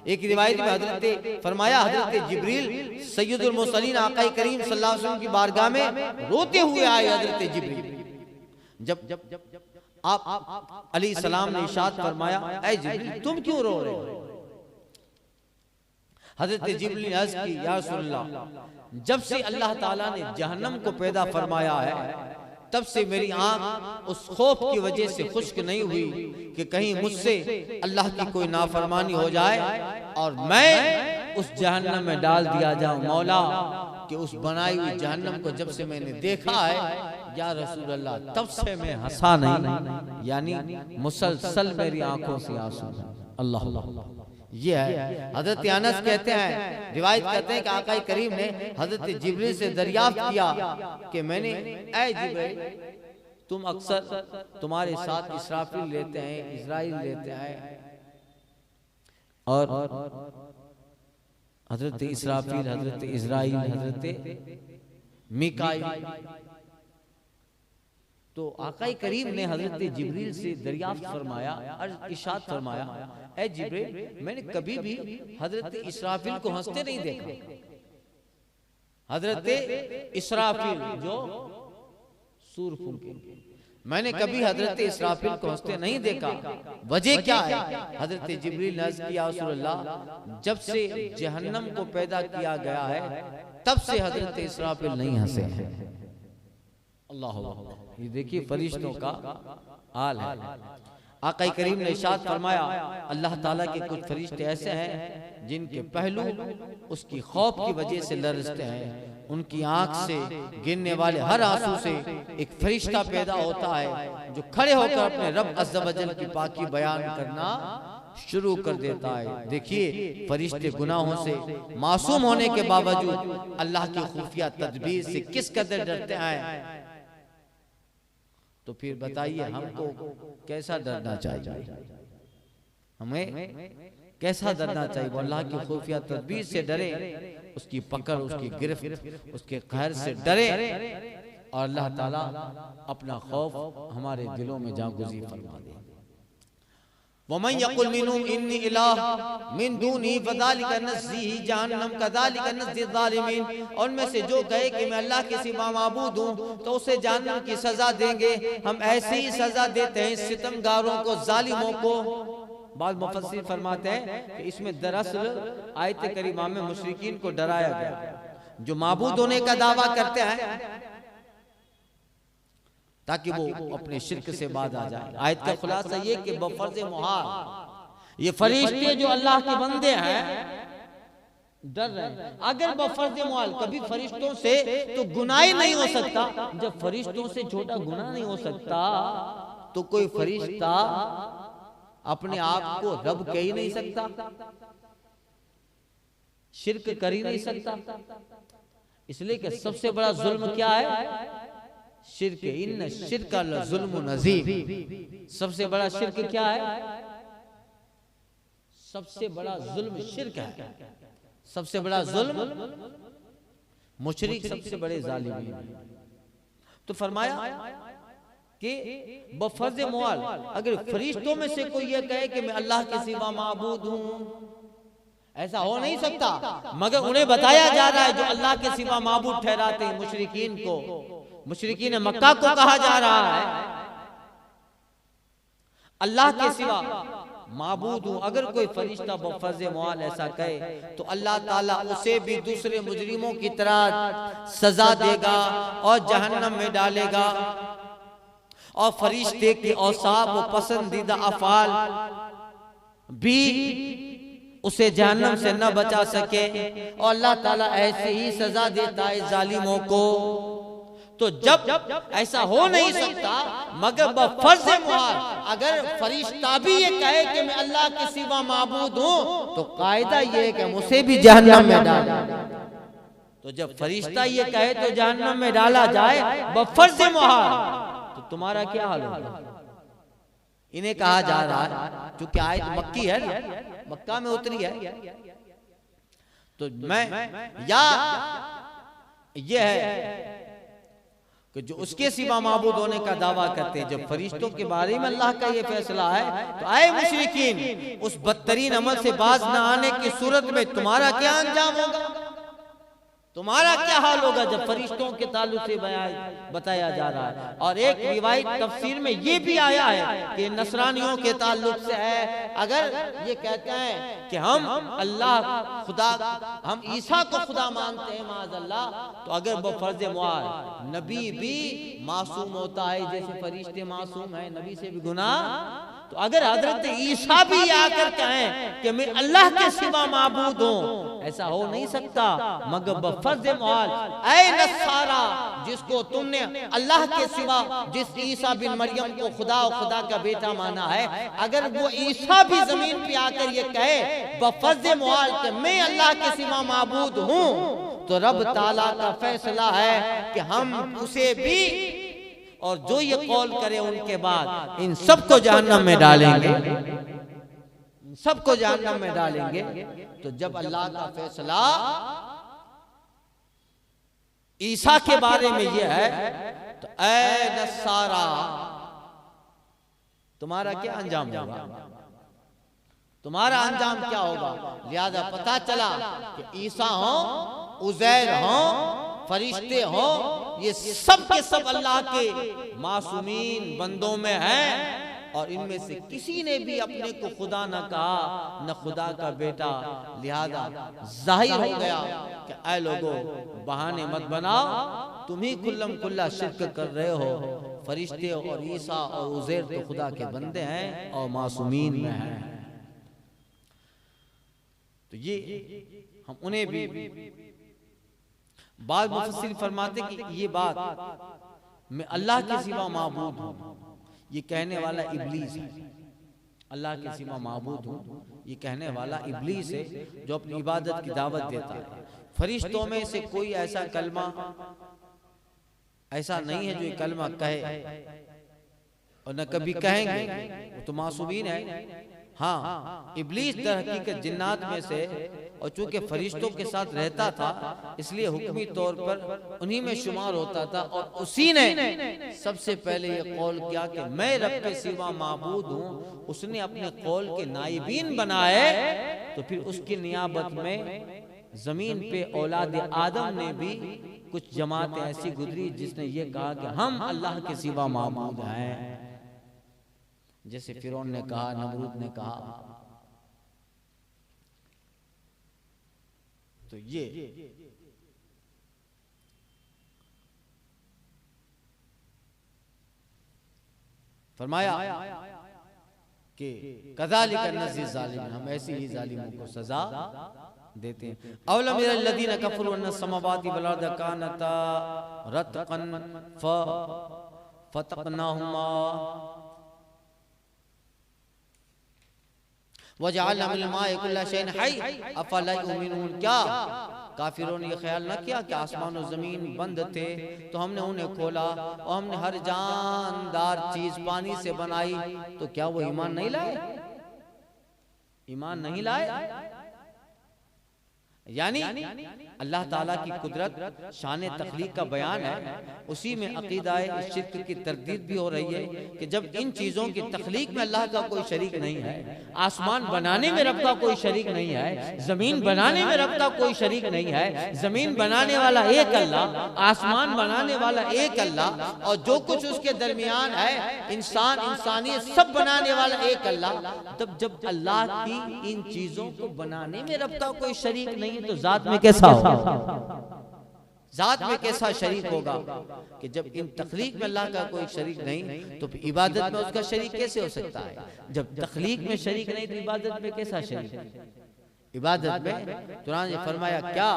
Speaker 1: एक रिवायत में हजरत फरमाया, हजरत जिब्रील सैयदुल मुरसलीन आका करीम सल्लल्लाहु अलैहि वसल्लम की बारगाह में रोते हुए आए। हजरत जिब्रील जब आप अलैहिस्सलाम ने इरशाद फरमाया ऐ जिब्रील तुम क्यों रो रहे हो? हजरत जिब्रील ने अर्ज की या रसूलल्लाह, जब से अल्लाह ताला ने जहन्नम को पैदा फरमाया है तब से मेरी आंख उस खौफ की वजह से खुश्क नहीं हुई कि कहीं मुझसे अल्लाह की कोई नाफरमानी हो जाए और मैं उस जहन्नम में डाल दिया जाऊं। मौला कि उस बनाई हुई जहन्नम को जब से मैंने देखा है या रसूल अल्लाह, तब से मैं हंसा नहीं, यानी मुसलसल मेरी आंखों से आंसू। अल्लाह ये है। हजरत अनस कहते हैं, रिवायत कहते हैं कि आका करीम ने हजरत जिब्रील से दरियाफ्त किया कि मैंने ऐ जिब्रील तुम अक्सर तुम्हारे साथ इसराफिल लेते हैं, इजराइल लेते हैं, और हजरत इसराफिल, हजरत इजराइल, हजरत मीकाईल। तो आका करीम ने हजरत जिब्रील से दरियाफ्त फरमाया, इरशाद फरमाया, ऐ जिब्रील, मैंने कभी भी हजरत इसराफिल को हंसते नहीं देखा। हजरत इसराफिल जो सूर फूंकेंगे, मैंने कभी हजरत इसराफिल को हंसते नहीं देखा। वजह क्या है? हजरत जिब्रील ने अर्ज़ किया, रसूलुल्लाह, जब से जहन्नम को पैदा किया गया है तब से हजरत इसराफिल नहीं हंसे हैं। अल्लाह अल्लाह, ये देखिए फरिश्तों का हाल है। आका करीम ने इरशाद फरमाया, अल्लाह ताला के कुछ फरिश्ते ऐसे हैं जिनके पहलू उसकी खौफ की वजह से लरजते हैं। उनकी आंख से गिरने वाले हर आंसू से एक फरिश्ता पैदा होता है जो खड़े होकर अपने रब अज़्ज़ व जल की पाकी बयान करना शुरू कर देता है। देखिए फरिश्ते गुनाहों से मासूम होने के बावजूद अल्लाह की खुफिया तदबीर से किस कदर डरते हैं। तो फिर बताइए हमको कैसा डरना चाहिए, हमें कैसा डरना चाहिए? वो अल्लाह की खुफिया तदबीर से डरे, उसकी पकड़, उसकी गिरफ्त, उसके कहर से डरे, और अल्लाह ताला अपना खौफ हमारे दिलों में जागुज़ी फरमा दे। वमन यकुल मिनहुम इन्नी इलाह मिन दूनी फज़ालिका नज़्ज़ीही जहन्नम कज़ालिका नज़्ज़ी ज़ालिमीन। और में से जो कहे कि मैं अल्लाह के सिवा माबूद हूँ तो उसे जहन्नम की सजा देंगे। हम ऐसी ही सजा देते हैं सितमगारों को, जालिमों को। बाद मुफस्सिर फरमाते हैं कि इसमें दरअसल आयत करीमा में मुशरिकीन को डराया गया जो माबूद होने का दावा करते हैं, ताकि वो अपने शिर्क से बाज आ जाए। आयत का खुलासा ये कि बफर्ज़ मुहाल ये फरिश्ते जो अल्लाह के बंदे हैं डर रहे हैं। अगर बफर्ज़ मुहाल कभी फरिश्तों से तो गुनाह ही नहीं हो सकता, जब फरिश्तों से छोटा गुनाह नहीं हो सकता तो कोई फरिश्ता अपने आप को रब कह ही नहीं सकता, शिर्क कर ही नहीं सकता। इसलिए कि सबसे बड़ा जुल्म क्या है? शिर्क। इन्न शिर्क लज़ुल्मुन अज़ीम। सबसे बड़ा शिर्क क्या है? सबसे बड़ा जुल्म शिर्क है। सबसे बड़ा जुल्म मुशरिक सबसे बड़े जालिम हैं। तो फरमाया कि बफर्ज़ मुआल अगर फरिश्तों में से कोई ये कहे कि मैं अल्लाह के सिवा माबूद हूं, ऐसा हो नहीं सकता, मगर उन्हें बताया जा रहा है जो अल्लाह के सिवा माबूद ठहराते हैं मुशरिकीन को, मुशरिकीन मक्का को कहा जा रहा है अल्लाह के सिवा माबूद हूं। अगर कोई फरिश्ता बफर्ज़ मुआल ऐसा कहे तो अल्लाह ताला उसे भी दूसरे मुजरिमों की तरह सजा देगा और जहन्नम में डालेगा। और फरिश्ते के औसाफ व पसंदीदा अफ़ाल भी उसे जहन्नम से न बचा सके, और अल्लाह ताला ऐसे ही सजा देता है जालिमों को। तो जब ऐसा हो नहीं सकता मगर बफर्ज़ मुआल अगर फरिश्ता भी ये कहे कि मैं अल्लाह के सिवा माबूद हूं तो कायदा ये है कि उसे भी जहन्नम में डाला। तो जब फरिश्ता ये कहे तो जहन्नम में डाला जाए बफर्ज़ मुआल, तो तुम्हारा क्या हाल होगा? इन्हें कहा जा रहा है क्योंकि आयत मक्की है ना, मक्का में उतरी है। तो मैं या ये है कि जो उसके सिवा माबूद होने का दावा करते हैं, जब फरिश्तों के बारे में अल्लाह का ये फैसला है तो आए मुशरिकीन उस बदतरीन अमल से बाज न आने की सूरत में तुम्हारा क्या अंजाम होगा, तुम्हारा क्या हाल होगा जब फरिश्तों के ताल्लुक से बताया जा रहा है। और एक रिवायत तफसीर में ये भी आया है कि नसरानियों के ताल्लुक से है। अगर ये कहते हैं कि हम अल्लाह खुदा, हम ईसा को खुदा मानते हैं माज़अल्लाह, तो अगर वो फर्ज मुआल नबी भी मासूम होता है जैसे फरिश्ते मासूम है, नबी से भी गुनाह, तो अगर हजरत ईसा भी आकर कहें कि मैं अल्लाह के सिवा माबूद हूं, ऐसा हो नहीं सकता मगर बफर्ज मुआल ऐ नसारा जिसको तुमने अल्लाह के सिवा, जिस ईसा बिन मरियम को खुदा और खुदा का बेटा माना है, अगर वो ईसा भी जमीन पे आकर ये कहे बफर्ज मुआल कि मैं अल्लाह के सिवा माबूद हूं, तो रब ताला का फैसला है कि हम उसे भी और जो ये कौल करे उनके बाद इन सबको जहन्नम में डालेंगे, सबको जहन्नम में डालेंगे। तो जब अल्लाह का फैसला ईसा के बारे में यह है, तो ऐ नसारा तुम्हारा क्या अंजाम होगा, तुम्हारा अंजाम क्या होगा। लिहाजा पता चला कि ईसा हो, उज़ैर हो, फरिश्ते हो, ये सब के सब अल्लाह के मासूमीन बंदों में हैं, और इनमें से किसी ने भी अपने को खुदा न कहा, न खुदा का बेटा। लिहाजा जाहिर हो गया कि ऐ लोगों, बहाने मत बनाओ, तुम ही कुल्लम कुल्ला शिर्क कर रहे हो। फरिश्ते और ईसा और उज़ैर तो खुदा के बंदे हैं और मासूमीन में हैं। तो ये हम उन्हें भी, बाद मुफस्सिर फरमाते कि ये बात मैं अल्लाह के सिवा माबूद हूँ, ये कहने वाला इब्लीस है। अल्लाह के सिवा माबूद हूँ ये कहने वाला इब्लीस है, जो अपनी इबादत की दावत देता है। फरिश्तों में से कोई ऐसा कलमा ऐसा नहीं है जो ये कलमा कहे, और न कभी कहेंगे, वो तो मासूमीन है। हाँ, इब्लीस दर हकीकत जिन्नात में से, और चूंकि फरिश्तों के साथ रहता था इसलिए हुक्मी तौर पर उन्हीं में शुमार होता था, और उसी ने सबसे पहले ये कौल किया कि मैं रब के सिवा माबूद हूँ। उसने अपने कौल के नाइबीन बनाए, तो फिर उसकी नियाबत में जमीन पे औलाद आदम ने भी कुछ जमातें ऐसी गुजरी जिसने ये कहा कि हम अल्लाह के सिवा माबूद हैं। जैसे फिरौन ने कहा, नमरूद ने कहा। तो ये फरमाया कि कज़ालिका नज़्ज़ी ज़ालिमीन, हम ऐसे ही जालिमों को सजा देते हैं। अवलम यरल्लज़ीना कफ़रू अन्न समावाति वल अर्ज़ कानता रतक़न फतक़नाहुमा वजअलना मिनल माइ कुल्ला शैइन हय्य अफला युमिनून। क्या काफिरों ने यह ख्याल न किया कि आसमान और जमीन बंद थे, तो हमने उन्हें खोला और हमने हर जानदार चीज पानी से बनाई, तो क्या वो ईमान नहीं लाए? ईमान नहीं लाए। यानी अल्लाह ताला की कुदरत, शान तख्लीक का बयान है, उसी में अकीदा शिर्क की तरदीद भी हो रही है कि जब इन चीज़ों की तख्लीक में अल्लाह का कोई शरीक नहीं है, आसमान बनाने में रब का कोई शरीक नहीं है, ज़मीन बनाने में रब का कोई शरीक नहीं है, ज़मीन बनाने वाला एक अल्लाह, आसमान बनाने वाला एक अल्लाह, और जो कुछ उसके दरमियान है, इंसान इंसानियत सब बनाने वाला एक अल्लाह। तब जब अल्लाह की इन चीज़ों को बनाने में रब का कोई शरीक नहीं, तो जात में कैसा होगा? जात में कैसा शरीक होगा? कि जब इन तख्लीक में अल्लाह का कोई शरीक नहीं, तो इबादत में उसका शरीक कैसे हो सकता है? जब तख्लीक में शरीक नहीं, तो इबादत में कैसा शरीक? इबादत में कुरान ने फरमाया, क्या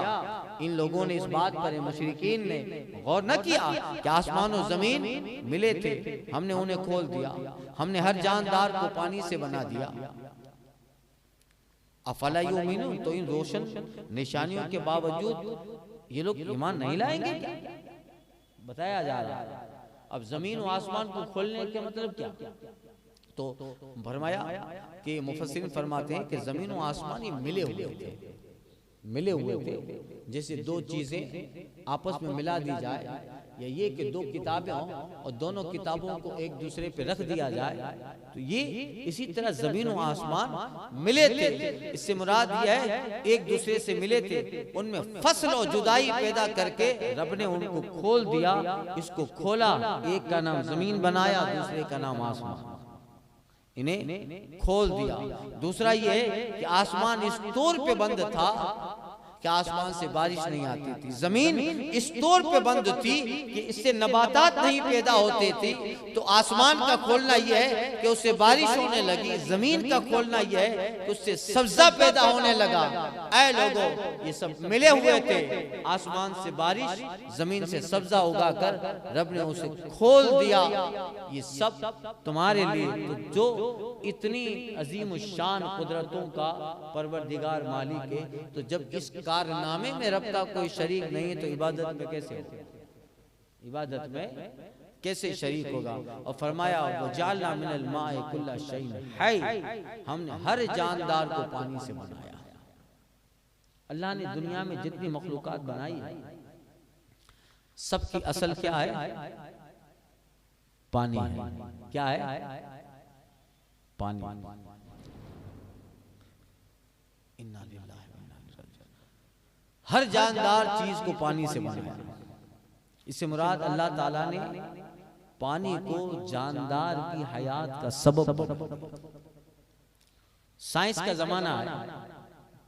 Speaker 1: इन लोगों ने इस बात पर, मुशरिकीन ने गौर न किया कि आसमान और जमीन मिले थे, हमने उन्हें खोल दिया, हमने हर जानदार को पानी से बना दिया। अफला युमिनून, तो इन रोशन निशानियों के बावजूद ये लोग ईमान नहीं लाएंगे क्या? बताया जा रहा है। अब जमीन और आसमान को खोलने के मतलब क्या? तो फरमाया कि मुफस्सिरीन फरमाते हैं कि जमीन और आसमान ये मिले हुए थे। जैसे दो चीजें आपस में मिला दी जाए, या ये कि दो किताबें हों और दोनों किताबों को एक दूसरे पे रख दिया जाए, तो ये इसी तरह जमीन और आसमान मिले थे। इससे मुराद ये है एक दूसरे से मिले थे, उनमें फसल और जुदाई पैदा करके रब ने उनको खोल दिया। इसको खोला, एक का नाम जमीन बनाया, दूसरे का नाम आसमान, इन्हें खोल दिया। दूसरा ये है कि आसमान इस तौर पे बंद था कि आसमान से बारिश नहीं आती थी, जमीन इस तौर पे बंद थी कि इससे नबातात नहीं पैदा होते थे। तो आसमान का खोलना यह है कि उससे बारिश होने लगी, जमीन का खोलना यह है कि उससे सब्जा पैदा होने लगा। ऐ लोगों, ये सब मिले हुए थे, आसमान से बारिश, जमीन से सब्जा उगाकर रब ने उसे खोल दिया। ये सब तुम्हारे लिए, तो जो इतनी अजीम शान कुदरतों का परवरदिगार मालिक है, तो जब इस कारनामे में रब का कोई शरीक नहीं है, तो इबादत में कैसे हो? इबादत में कैसे शरीक होगा। और फरमाया वजालना मिनल माए कुल्ला शैइन है, हमने हर जानदार को पानी से बनाया। अल्लाह ने दुनिया में जितनी मखलूकात बनाई है सबकी असल क्या है? पानी है। क्या है? पानी। इन्ना लिल्लाहि व इन्ना इलैहि राजिऊन। हर जानदार चीज को पानी से बनाया। इससे मुराद अल्लाह ताला ने पानी को जानदार की हयात का सबब। साइंस का जमाना है,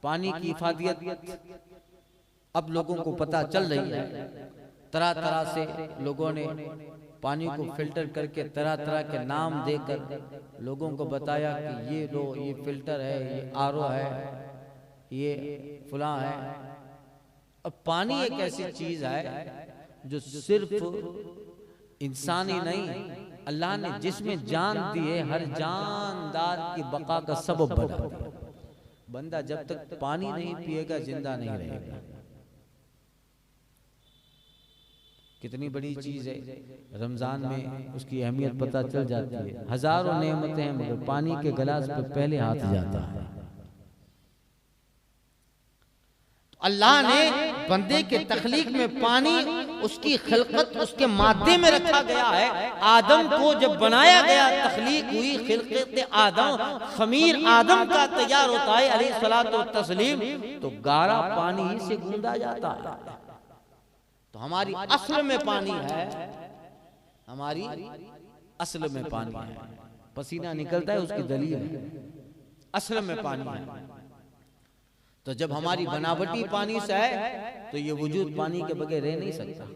Speaker 1: पानी की इफादियत अब लोगों को पता चल रही है। तरह तरह से लोगों ने पानी को फिल्टर करके तरह तरह के नाम देकर लोगों को बताया कि ये लो, ये फिल्टर है, ये आरओ है, ये फुला है। अब पानी एक ऐसी चीज है जो सिर्फ इंसानी नहीं, अल्लाह ने जिसमें जान दी है हर जानदार की बका का सबब बना दिया। बंदा जब तक पानी नहीं पिएगा जिंदा नहीं रहेगा। कितनी बड़ी चीज है, रमजान में उसकी अहमियत पता चल जाती है। हजारों नेमतें हैं मगर पानी के गिलास पे पहले हाथ जाता है। अल्लाह ने बंदे के तख्लीक में पानी, उसकी खिलकत उसके मादे में रखा गया है। आदम को जब बनाया गया, तख्लीक हुई, खिलकत आदम, खमीर आदम का तैयार होता है अलैहिस्सलातु वत्तस्लीम, तो गारा पानी ही से गूंदा जाता है। तो हमारी असल में पानी है, हमारी असल में पानी है। पसीना निकलता है उसकी दलील है, असल में पानी है। तो जब हमारी बनावटी पानी से है तो ये वजूद पानी के बगैर रह नहीं सकता।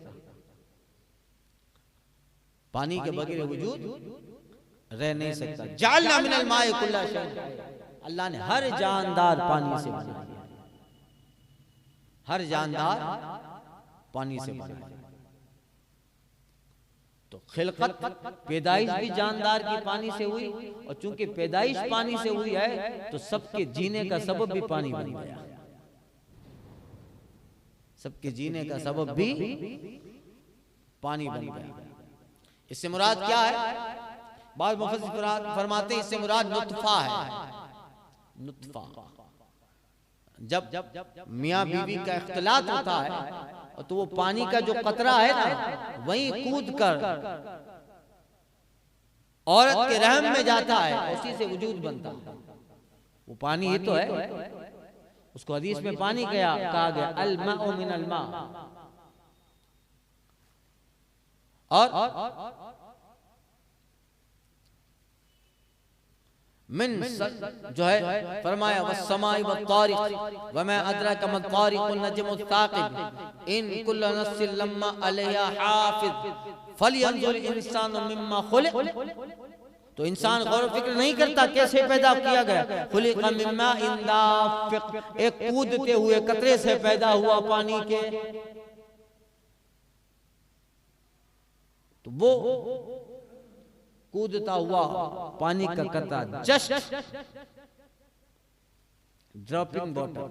Speaker 1: पानी के बगैर वजूद रह नहीं सकता। जालना मिनल माए कुल्ला शैइन, अल्लाह ने हर जानदार पानी से बनाया, हर जानदार पानी से बनाया। तो खिलकत, पैदाइश भी जानदार की पानी से हुई, और चूंकि पैदाइश पानी से हुई है तो सबके जीने का सबब भी पानी बन गया। सबके जीने का सबब भी पानी बन गया। इससे मुराद क्या है? बाद मुफस्सिर फरमाते हैं इससे मुराद नुत्फा है। नुत्फा जब मियाँ बीवी का इख्तिलात होता है तो वो पानी का जो कतरा है ना, वहीं कूद कर औरत के रहम में जाता है, उसी से वजूद बनता है। वो पानी ही तो है। उसको हदीस में पानी कहा गया, अल माउ मिनल मा। और मिन जो है फरमाया वस्समाई वत्तारिक वमा अदराका मत्तारिकुन नजमुत साकिब इन कुल्लु नफ्सिन लम्मा अलैहा हाफिज फलयंजुर इंसानु मिम्मा खुलिक। तो इंसान गौर फिक्र नहीं करता कैसे पैदा किया गया। खुलिका मिम्मा इंदाफिक, एक कूदते हुए कतरे से पैदा हुआ पानी के। तो वो कूदता हुआ पानी का कतरा, जस्ट ड्रॉपिंग वाटर,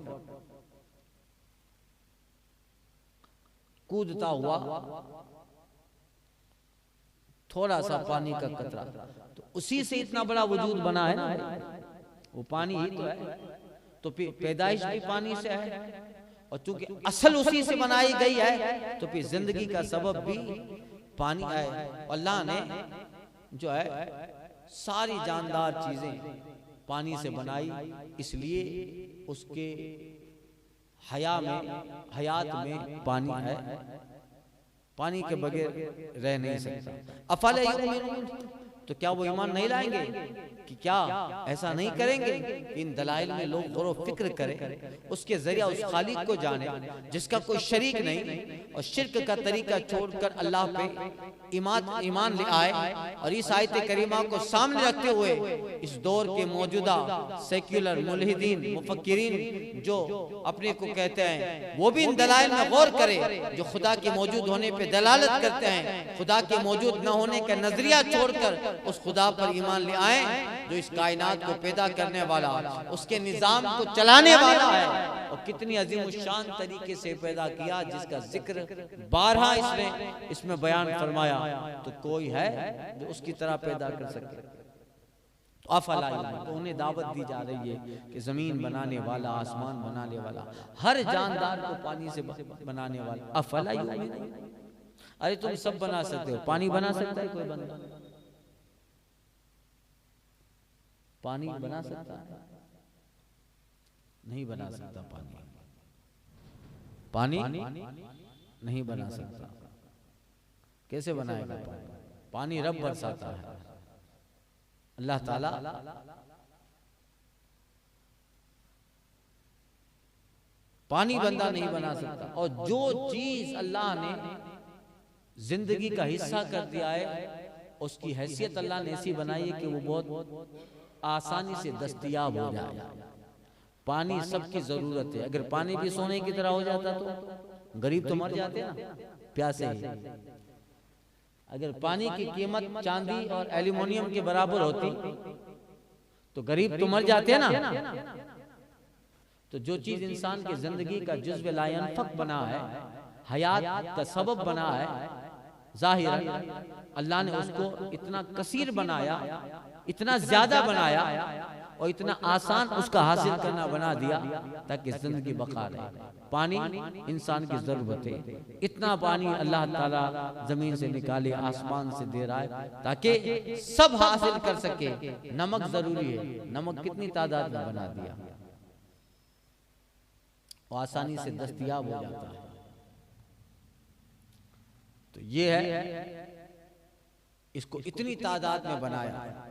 Speaker 1: कूदता हुआ थोड़ा सा पानी का कतरा, तो उसी से इतना बड़ा वजूद बना है ना, वो पानी ही तो है। तो फिर पैदाइश भी पानी से है, और चूंकि असल उसी से बनाई गई है तो फिर जिंदगी का सबब भी पानी है। अल्लाह ने जो है सारी जानदार चीजें पानी से बनाई, इसलिए उसके हयात में पानी है। पानी के बगैर रह नहीं सकता। अफला युमिनून, तो क्या वो ईमान नहीं लाएंगे? कि क्या ऐसा नहीं करेंगे कि इन दलाइल में लोग गौर व फिक्र करें, उसके जरिया उस खालिक को जाने जिसका कोई शरीक नहीं, और शिर्क का तरीका छोड़कर अल्लाह पे ईमान ले आए। और इस आयत करीमा को सामने रखते हुए इस दौर के मौजूदा सेक्युलर मुल्हिदीन मुफक्किरीन जो अपने को कहते हैं, वो भी इन दलाइल में गौर करें जो खुदा के मौजूद होने पे दलालत करते हैं। खुदा के मौजूद न होने का नजरिया छोड़कर उस खुदा पर ईमान ले आए जो इस कायनात को पैदा करने वाला, उसके निजाम को चलाने वाला है। और कितनी अजीम शान तरीके से पैदा किया, जिसका जिक्र 12 इसने इसमें बयान फरमाया। तो कोई है जो उसकी तरह पैदा कर सके? तो अफला तो उन्हें दावत दी जा रही है कि जमीन बनाने वाला, आसमान बनाने वाला, हर जानदार को पानी से बनाने वाला, अफला अरे तुम सब बना सकते हो, पानी बना सकता है कोई बंदा? पानी बना सकता है? नहीं बना सकता। पानी नहीं बना सकता। कैसे बनाएगा पानी? पानी रब बरसाता है, अल्लाह ताला। पानी बंदा नहीं बना सकता। और जो चीज अल्लाह ने जिंदगी का हिस्सा कर दिया है, उसकी हैसियत अल्लाह ने ऐसी बनाई है कि वो बहुत आसानी से दस्तयाब हो जाए। पानी सबकी जरूरत है। अगर पानी भी सोने की तरह हो जाता तो गरीब तो मर जाते ना प्यासे ही। अगर पानी की कीमत चांदी और एल्यूमिनियम के बराबर होती तो गरीब तो मर जाते ना। तो जो चीज इंसान की जिंदगी का जुज़्व ला यनफ़क बना है, हयात का सबब बना है, जाहिर अल्लाह ने उसको इतना कसीर बनाया, इतना ज्यादा बनाया और इतना आसान उसका हासिल करना बना दिया ताकि जिंदगी बका रहे। पानी इंसान की जरूरत है। इतना पानी अल्लाह ताला जमीन से निकाले, आसमान से दे रहा है ताकि सब हासिल कर सके। नमक जरूरी है, नमक कितनी तादाद में बना दिया और आसानी से दस्तयाब हो जाता है। तो ये है, इसको इतनी तादाद में बनाया।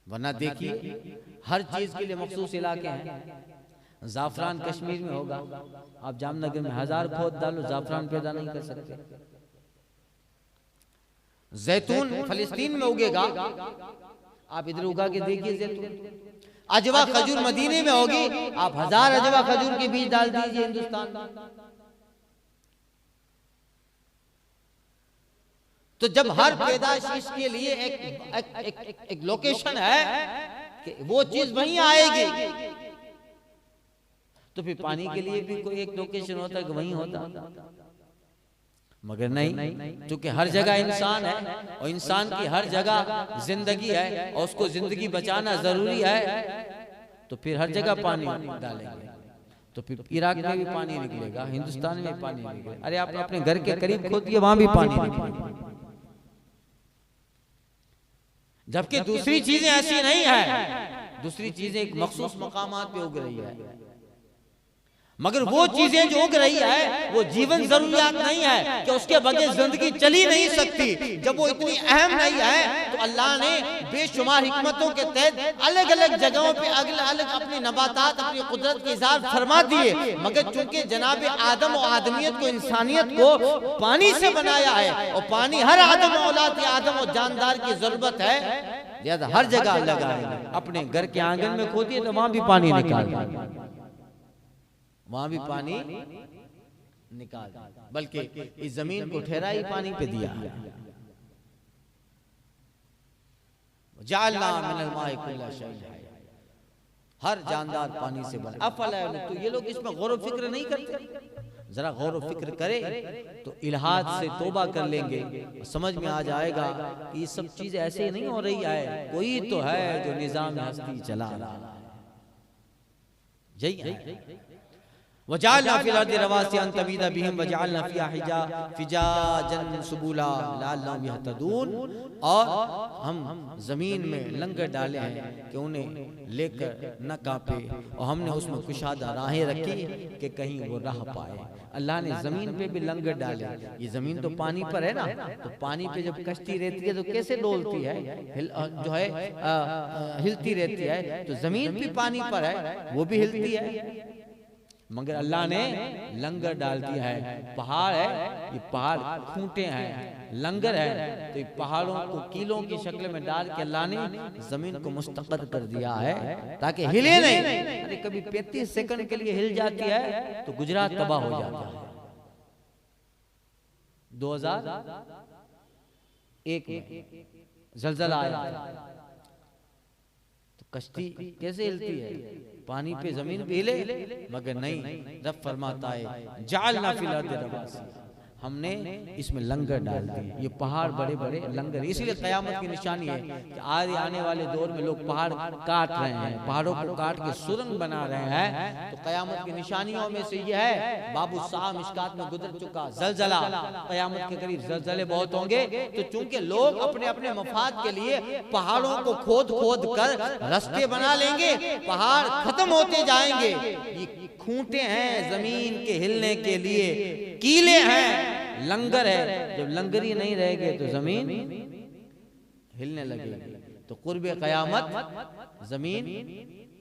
Speaker 1: वरना देखिए हर चीज के लिए मखसूस इलाके हैं। जाफरान कश्मीर में होगा, आप जामनगर में 1000 खोद डालो, जाफरान पैदा नहीं कर सकते। जैतून फिलिस्तीन में उगेगा, आप इधर उगा के देखिए जैतून। अजवा खजूर मदीने में होगी, आप 1000 अजवा खजूर के बीज डाल दीजिए हिंदुस्तान में। तो जब हर पैदाइश के लिए एक लोकेशन है कि वो चीज वहीं आएगी, तो फिर पानी के लिए भी कोई एक लोकेशन होता है कि वहीं होता। मगर नहीं, क्योंकि हर जगह इंसान है और इंसान की हर जगह जिंदगी है और उसको जिंदगी बचाना जरूरी है, तो फिर हर जगह पानी डालेंगे। तो फिर इराक में भी पानी निकलेगा, हिंदुस्तान में भी पानी निकलेगा। अरे आप अपने घर के करीब खोदिए, वहां भी पानी निकलेगा। जबकि दूसरी चीजें ऐसी नहीं है, दूसरी चीजें एक मखसूस मकामात पे उग रही है। मगर वो चीजें जो उग रही है वो जीवन जरूरियात नहीं है कि उसके बगैर जिंदगी चली नहीं सकती। जब वो इतनी अहम नहीं है तो अल्लाह ने बेशुमार हिकमतों के तहत अलग अलग जगहों पे अलग अलग अपनी नबातात, अपनी कुदरत के इज़हार फरमा दिए। मगर चूंकि जनाब आदम और आदमियत को, इंसानियत को पानी से बनाया है और पानी हर आदम औलाद आदम और जानदार की जरूरत है, लिहाजा हर जगह लगाए। अपने घर के आंगन में खोदिए तो वहां भी पानी निकाल, वहां भी पानी निकाल, बल्कि इस जमीन को ठहरा ही पानी पे दिया। जाअलना मिनल माइ कुल्ला शैइन, हर जानदार पानी से बना। अफला तो ये लोग इसमें गौर फिक्र नहीं करते। जरा गौर फिक्र करे तो इल्हाद से तौबा कर लेंगे, समझ में आ जाएगा कि ये सब चीज ऐसे नहीं हो रही है, कोई तो है जो निजाम हस्ती चला रहा है। यही है। वजालना फिल अर्दि रवासिय अन तमीदा बिहिम वजालना फिहा फिजाजन सुबुला लअल्लहुम यहतदून, और हम जमीन में लंगर डाले हैं कि उन्हें लेकर न कांपे, और हमने उसमें कुशादा राहें रखी कि कहीं वो राह पाए। अल्लाह ने जमीन पे भी लंगर डाले। ये जमीन तो पानी पर है ना, तो पानी पे जब कश्ती रहती है तो कैसे डोलती है, जो है हिलती रहती है। तो जमीन भी पानी पर है, वो भी हिलती है। मगर अल्लाह ने लंगर डाल दिया है। पहाड़ है, ये पहाड़ खूंटे हैं, लंगर है, तो ये पहाड़ों को कीलों की शक्ल में डाल के अल्लाह ने जमीन को मुस्तक़र कर दिया है ताकि हिले नहीं। अरे कभी 35 सेकंड के लिए हिल जाती है तो गुजरात तबाह हो जाता है। 2001 में जलजला आया, तो कश्ती कैसे हिलती है? पानी पे जमीन पे हिले, मगर नहीं, रब फरमाता है जालना फिल अर्दि रवासी, हमने इसमें लंगर डाल दिए। ये पहाड़ बड़े बड़े लंगर, इसीलिए कयामत की निशानी है कि आज आने वाले दौर में लोग पहाड़ काट रहे हैं, पहाड़ों को काट के सुरंग बना रहे हैं। तो कयामत की निशानियों में से ये है, बाबू साहब मिशकात में गुजर चुका जलजला, कयामत के करीब जलजले बहुत होंगे। तो चूंकि लोग अपने अपने मफाद के लिए पहाड़ों को खोद खोद कर रास्ते बना लेंगे, पहाड़ खत्म होते जाएंगे। ये खूंटे हैं जमीन के हिलने के लिए, कीले हैं, लंगर है। जब लंगर ही नहीं रहेंगे तो जमीन हिलने लगेगी। तो कुर्बे कयामत जमीन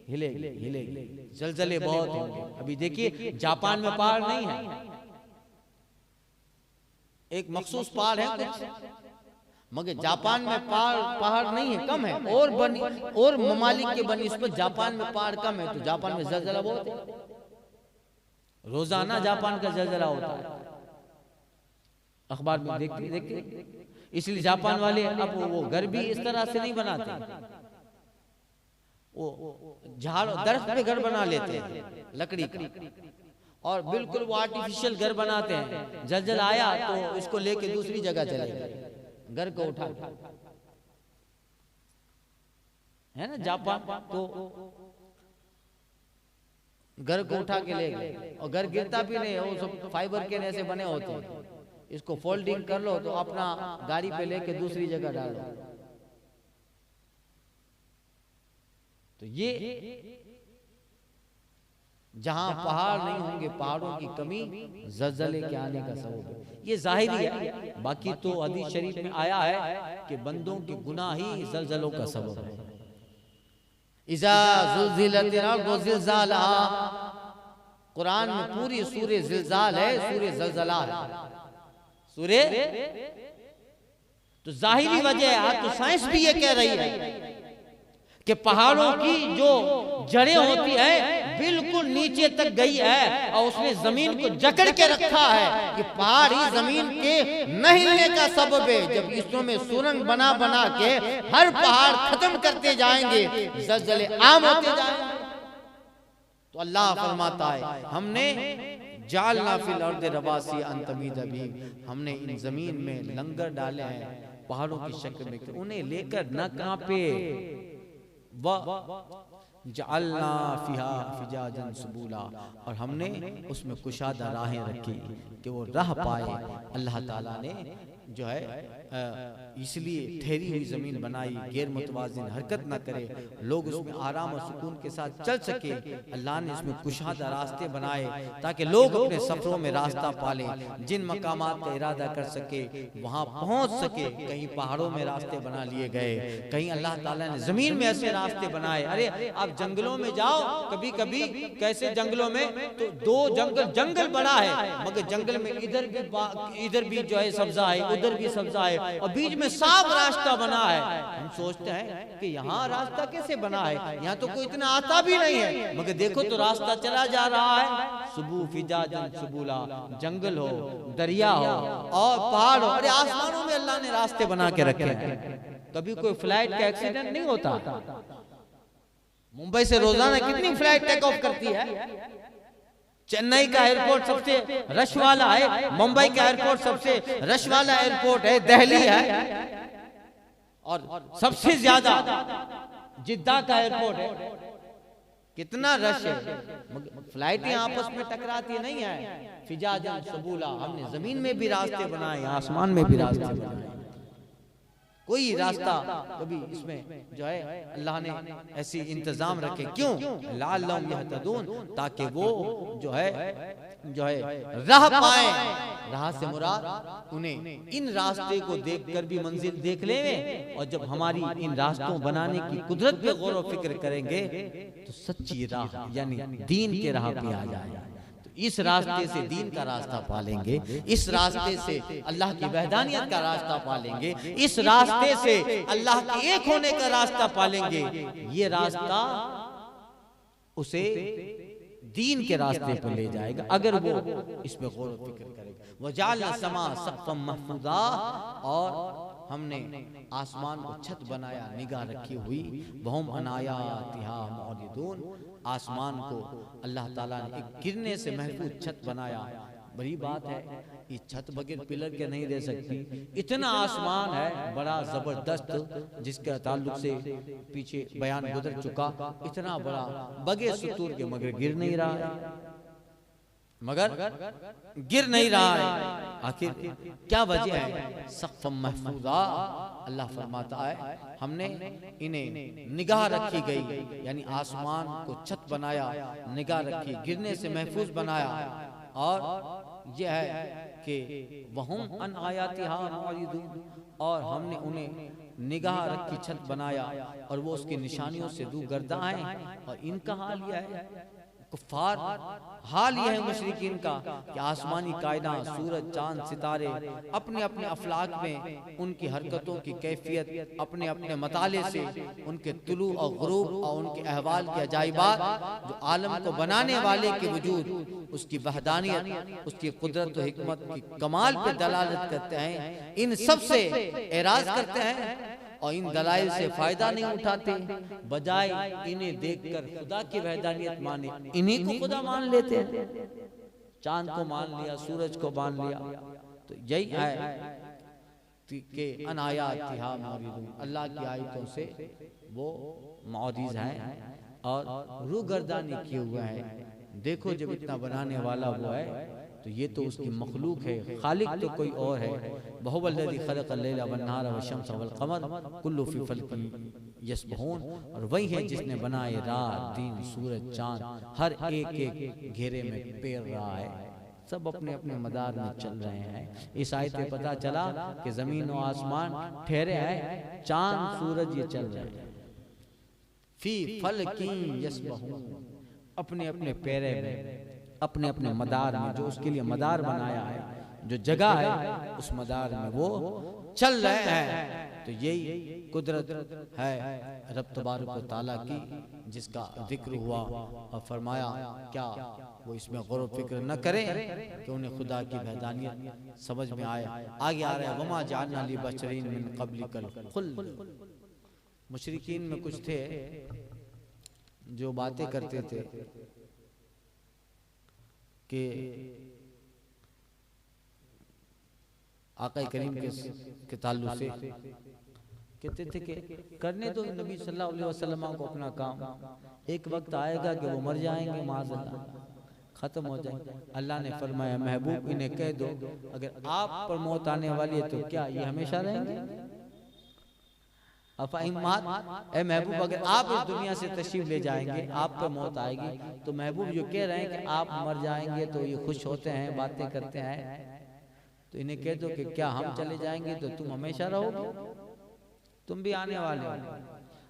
Speaker 1: हिलेगी, हिलेगी, जलजले बहुत होंगे। अभी देखिए जापान में पहाड़ नहीं है, एक मखसूस पहाड़ है कुछ, मगर जापान में पहाड़ नहीं है, कम है। और ममालिक के बनी उस पर जापान में पहाड़ कम है, तो जापान में जलजला बहुत है। रोजाना जापान का जलजला होता है, अखबार में देखते। इसलिए जापान वाले अब वो घर भी इस तरह से नहीं बनाते, वो झाड़ दरख्त पे घर बना लेते हैं लकड़ी का, और बिल्कुल वो आर्टिफिशियल घर बनाते हैं। जलजल आया तो इसको लेके दूसरी जगह चले गए, घर को उठा, है ना जापान। तो घर को उठा के ले गए, और घर गिरता भी नहीं, वो सब फाइबर के ऐसे बने होते हैं। इसको फोल्डिंग कर लो तो अपना गाड़ी पे लेके दूसरी जगह डालो। तो ये जहां पहाड़ नहीं होंगे, पहाड़ों की कमी जलजले के आने का सबब है। ये जाहिरी है, बाकी तो हदीस शरीफ में आया है कि बंदों के गुनाह ही जलजलों का सबब है। इज़ा ज़ुल्ज़िलतिल अर्ज़ु ज़िलज़ालहा, कुरान में पूरी सूरे ज़िलज़ाल है, सूरे ज़लज़ला है, सूरे। तो जाहिरी वजह है, तो साइंस भी ये कह रही है कि पहाड़ों की जो जड़ें होती है बिल्कुल नीचे तक गई है, और उसने जमीन को जकड़ के रखा है कि पहाड़ ही जमीन के न हिलने का सबब है। जब इसमें में सुरंग बना बना के हर पहाड़ खत्म करते जाएंगे, जलजले आम होते जाएंगे। तो अल्लाह फरमाता है हमने जालना फिल अर्दि रवासी अन तमीदा बिहिम, हमने इन जमीन में लंगर डाले हैं पहाड़ों की शक्ल में, उन्हें लेकर न कांपे। जअलना फिहा फिजाजन सबूला, और हमने उसमें कुशादा राहें रखी कि वो राह पाए। अल्लाह ताला ने जो है इसलिए ठहरी हुई जमीन बनाई, गैर मुतवाज़िन हरकत ना करे, लोग उसमें आराम और सुकून के साथ चल सके। अल्लाह ने इसमें कुशादा रास्ते बनाए ताकि लोग अपने सफरों में रास्ता पालें, जिन मकामात का इरादा कर सके वहाँ पहुँच सके। कहीं पहाड़ों में रास्ते बना लिए गए, कहीं अल्लाह ताला ने जमीन में ऐसे रास्ते बनाए। अरे आप जंगलों में जाओ, कभी कभी कैसे जंगलों में तो दो जंगल बड़ा है, मगर जंगल में इधर भी जो है सब्जा है, उधर भी सब्जा है, और बीच में साफ रास्ता बना है। हम सोचते हैं कि यहाँ रास्ता कैसे बना है, यहाँ तो कोई इतना आता भी नहीं है, मगर देखो तो रास्ता चला जा रहा है। सुबह फिजाजन सुबूला, जंगल हो, दरिया हो और पहाड़ हो, अरे आसमानों में अल्लाह ने रास्ते बना के रखे हैं। कभी कोई फ्लाइट का एक्सीडेंट नहीं होता। मुंबई से रोजाना कितनी फ्लाइट टेक ऑफ करती है। चेन्नई का एयरपोर्ट सबसे रश वाला है, मुंबई का एयरपोर्ट सबसे रश वाला एयरपोर्ट है, दिल्ली है, और सबसे ज्यादा जिद्दा का एयरपोर्ट है। कितना रश है, फ्लाइटें आपस में टकराती नहीं है। फिजाजन सबूला, हमने जमीन में भी रास्ते बनाए, आसमान में भी रास्ते बनाए। कोई रास्ता कभी इसमें जो है अल्लाह ने ऐसी इंतजाम रखे, क्यों? लअल्लहुम यहतदून, ताकि वो जो है राह पाए। राह से मुराद उन्हें इन रास्ते को देखकर भी मंजिल देख लें, और जब हमारी इन रास्तों बनाने की कुदरत पे गौर व फिक्र करेंगे तो सच्ची राह यानी दीन के राह पे आ जाए। इस रास्ते से दीन का रास्ता पालेंगे, इस रास्ते से अल्लाह की वहदानियत का रास्ता पालेंगे, इस रास्ते से अल्लाह के एक होने का रास्ता पालेंगे। ये रास्ता उसे दीन के रास्ते पर ले जाएगा अगर वो इस पे गौर फिक्र करेगा। वजालना समा सक़फ़न महफूज़ा, और हमने आसमान को छत बनाया, निगाह रखी हुई, वहुम अनायातिहा मौरिदून, आसमान को अल्लाह ताला ने एक गिरने से महफूज छत बनाया। बड़ी बात है, ये छत बगैर पिलर के नहीं रह सकती। इतना आसमान है बड़ा जबरदस्त, जिसके ताल्लुक से पीछे बयान गुजर चुका, इतना बड़ा बगैर सुतूर के मगर गिर नहीं रहा है, आखिर क्या वजह है? सक़्फ़म महफूज़ा, अल्लाह फरमाता है हमने इन्हें निगाह रखी गई, यानी आसमान को छत बनाया, निगाह रखी, गिरने से महफूज बनाया। और यह है कि वहुम अन आयातिहा मौरिदून, और हमने उन्हें निगाह रखी छत बनाया और वो उसकी निशानियों से दूरगर्दा हैं। और इनका हाल यह है, कुफ्फार हाल यह है मुशरिकीन का, कि आसमानी कायनात, सूरज, चांद, सितारे अपने अपने अफलाक में उनकी हरकतों की कैफियत अपने अपने मताले से, उनके तुलू और गुरूब और उनके अहवाल के अजाइबात, जो आलम को बनाने वाले के वजूद, उसकी वहदानियत, उसकी कुदरत और हिकमत की कमाल पे दलालत करते हैं। इन सब से एराज करते हैं और इन दलाइल से फायदा नहीं उठाते, बजाय इन्हें देखकर खुदा की वहदानियत माने, इन्हीं को खुदा मान लेते हैं। चांद को मान लिया, सूरज को मान लिया। तो यही है कि अनायातिहा मौरिदून, अल्लाह की आयतों से वो मौजूद हैं और रूगर्दानी किए हुए हैं। देखो जब इतना बनाने वाला वो है तो ये तो उसकी मखलूक है, खालिक तो कोई और है। वहुवल्लज़ी खलक़ल लैला वन्नहारा वश्शम्स वल्क़मर कुल्लु फ़ी फ़ल्किन यस्बहून, और वही है जिसने बनाए रात, दिन, सूरज, चांद, हर एक एक घेरे में पैर रहा है, सब अपने अपने मदार में चल रहे हैं। इस आयत में पता चला कि जमीन और आसमान ठहरे हैं, चांद सूरज ये चल रहे हैं। फ़ी फ़ल्किन यस्बहून, अपने अपने पैरे में, अपने अपने मदार में, जो उसके लिए मदार बनाया है, जो जगह है उस मदार में वो चल रहे हैं। तो यही कुदरत है रब तबारक व तआला की, जिसका जिक्र हुआ और फरमाया क्या वो इसमें गौर फिक्र न करें कि उन्हें खुदा की वहदानियत समझ में आए। आगे आ रहा है, वमा जअलना लि बशरिन मिन क़ब्लिकल खुल्द। मुशरिकीन में कुछ थे जो बातें करते थे कि आका करीम के ताल्लुक से कहते थे कि करने दो नबी सल्लल्लाहु अलैहि वसल्लम को अपना काम, एक वक्त आएगा कि वो मर जाएंगे, माज़अल्लाह खत्म हो जाएंगे। अल्लाह ने फरमाया महबूब इन्हें कह दो अगर आप पर मौत आने वाली है तो क्या ये हमेशा रहेंगे? ए महबूब अगर आप इस दुनिया से तशरीफ ले जाएंगे, आप पर मौत आएगी, तो महबूब जो कह रहे हैं कि आप मर जाएंगे तो ये खुश होते हैं, बातें करते हैं, तो इन्हें कह दो कि क्या हम चले जाएंगे तो तुम हमेशा रहोगे? तुम भी आने वाले हो।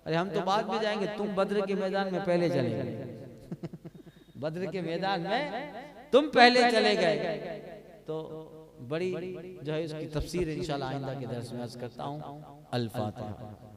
Speaker 1: अरे हम तो बाद में जाएंगे, तुम बद्र के मैदान में पहले चले गए। बद्र के मैदान में तुम पहले चले गए। तो बड़ी जो है इसकी तफसीर इंशाल्लाह आइंदा के दर्स में अर्ज करता हूँ। अल फातिहा।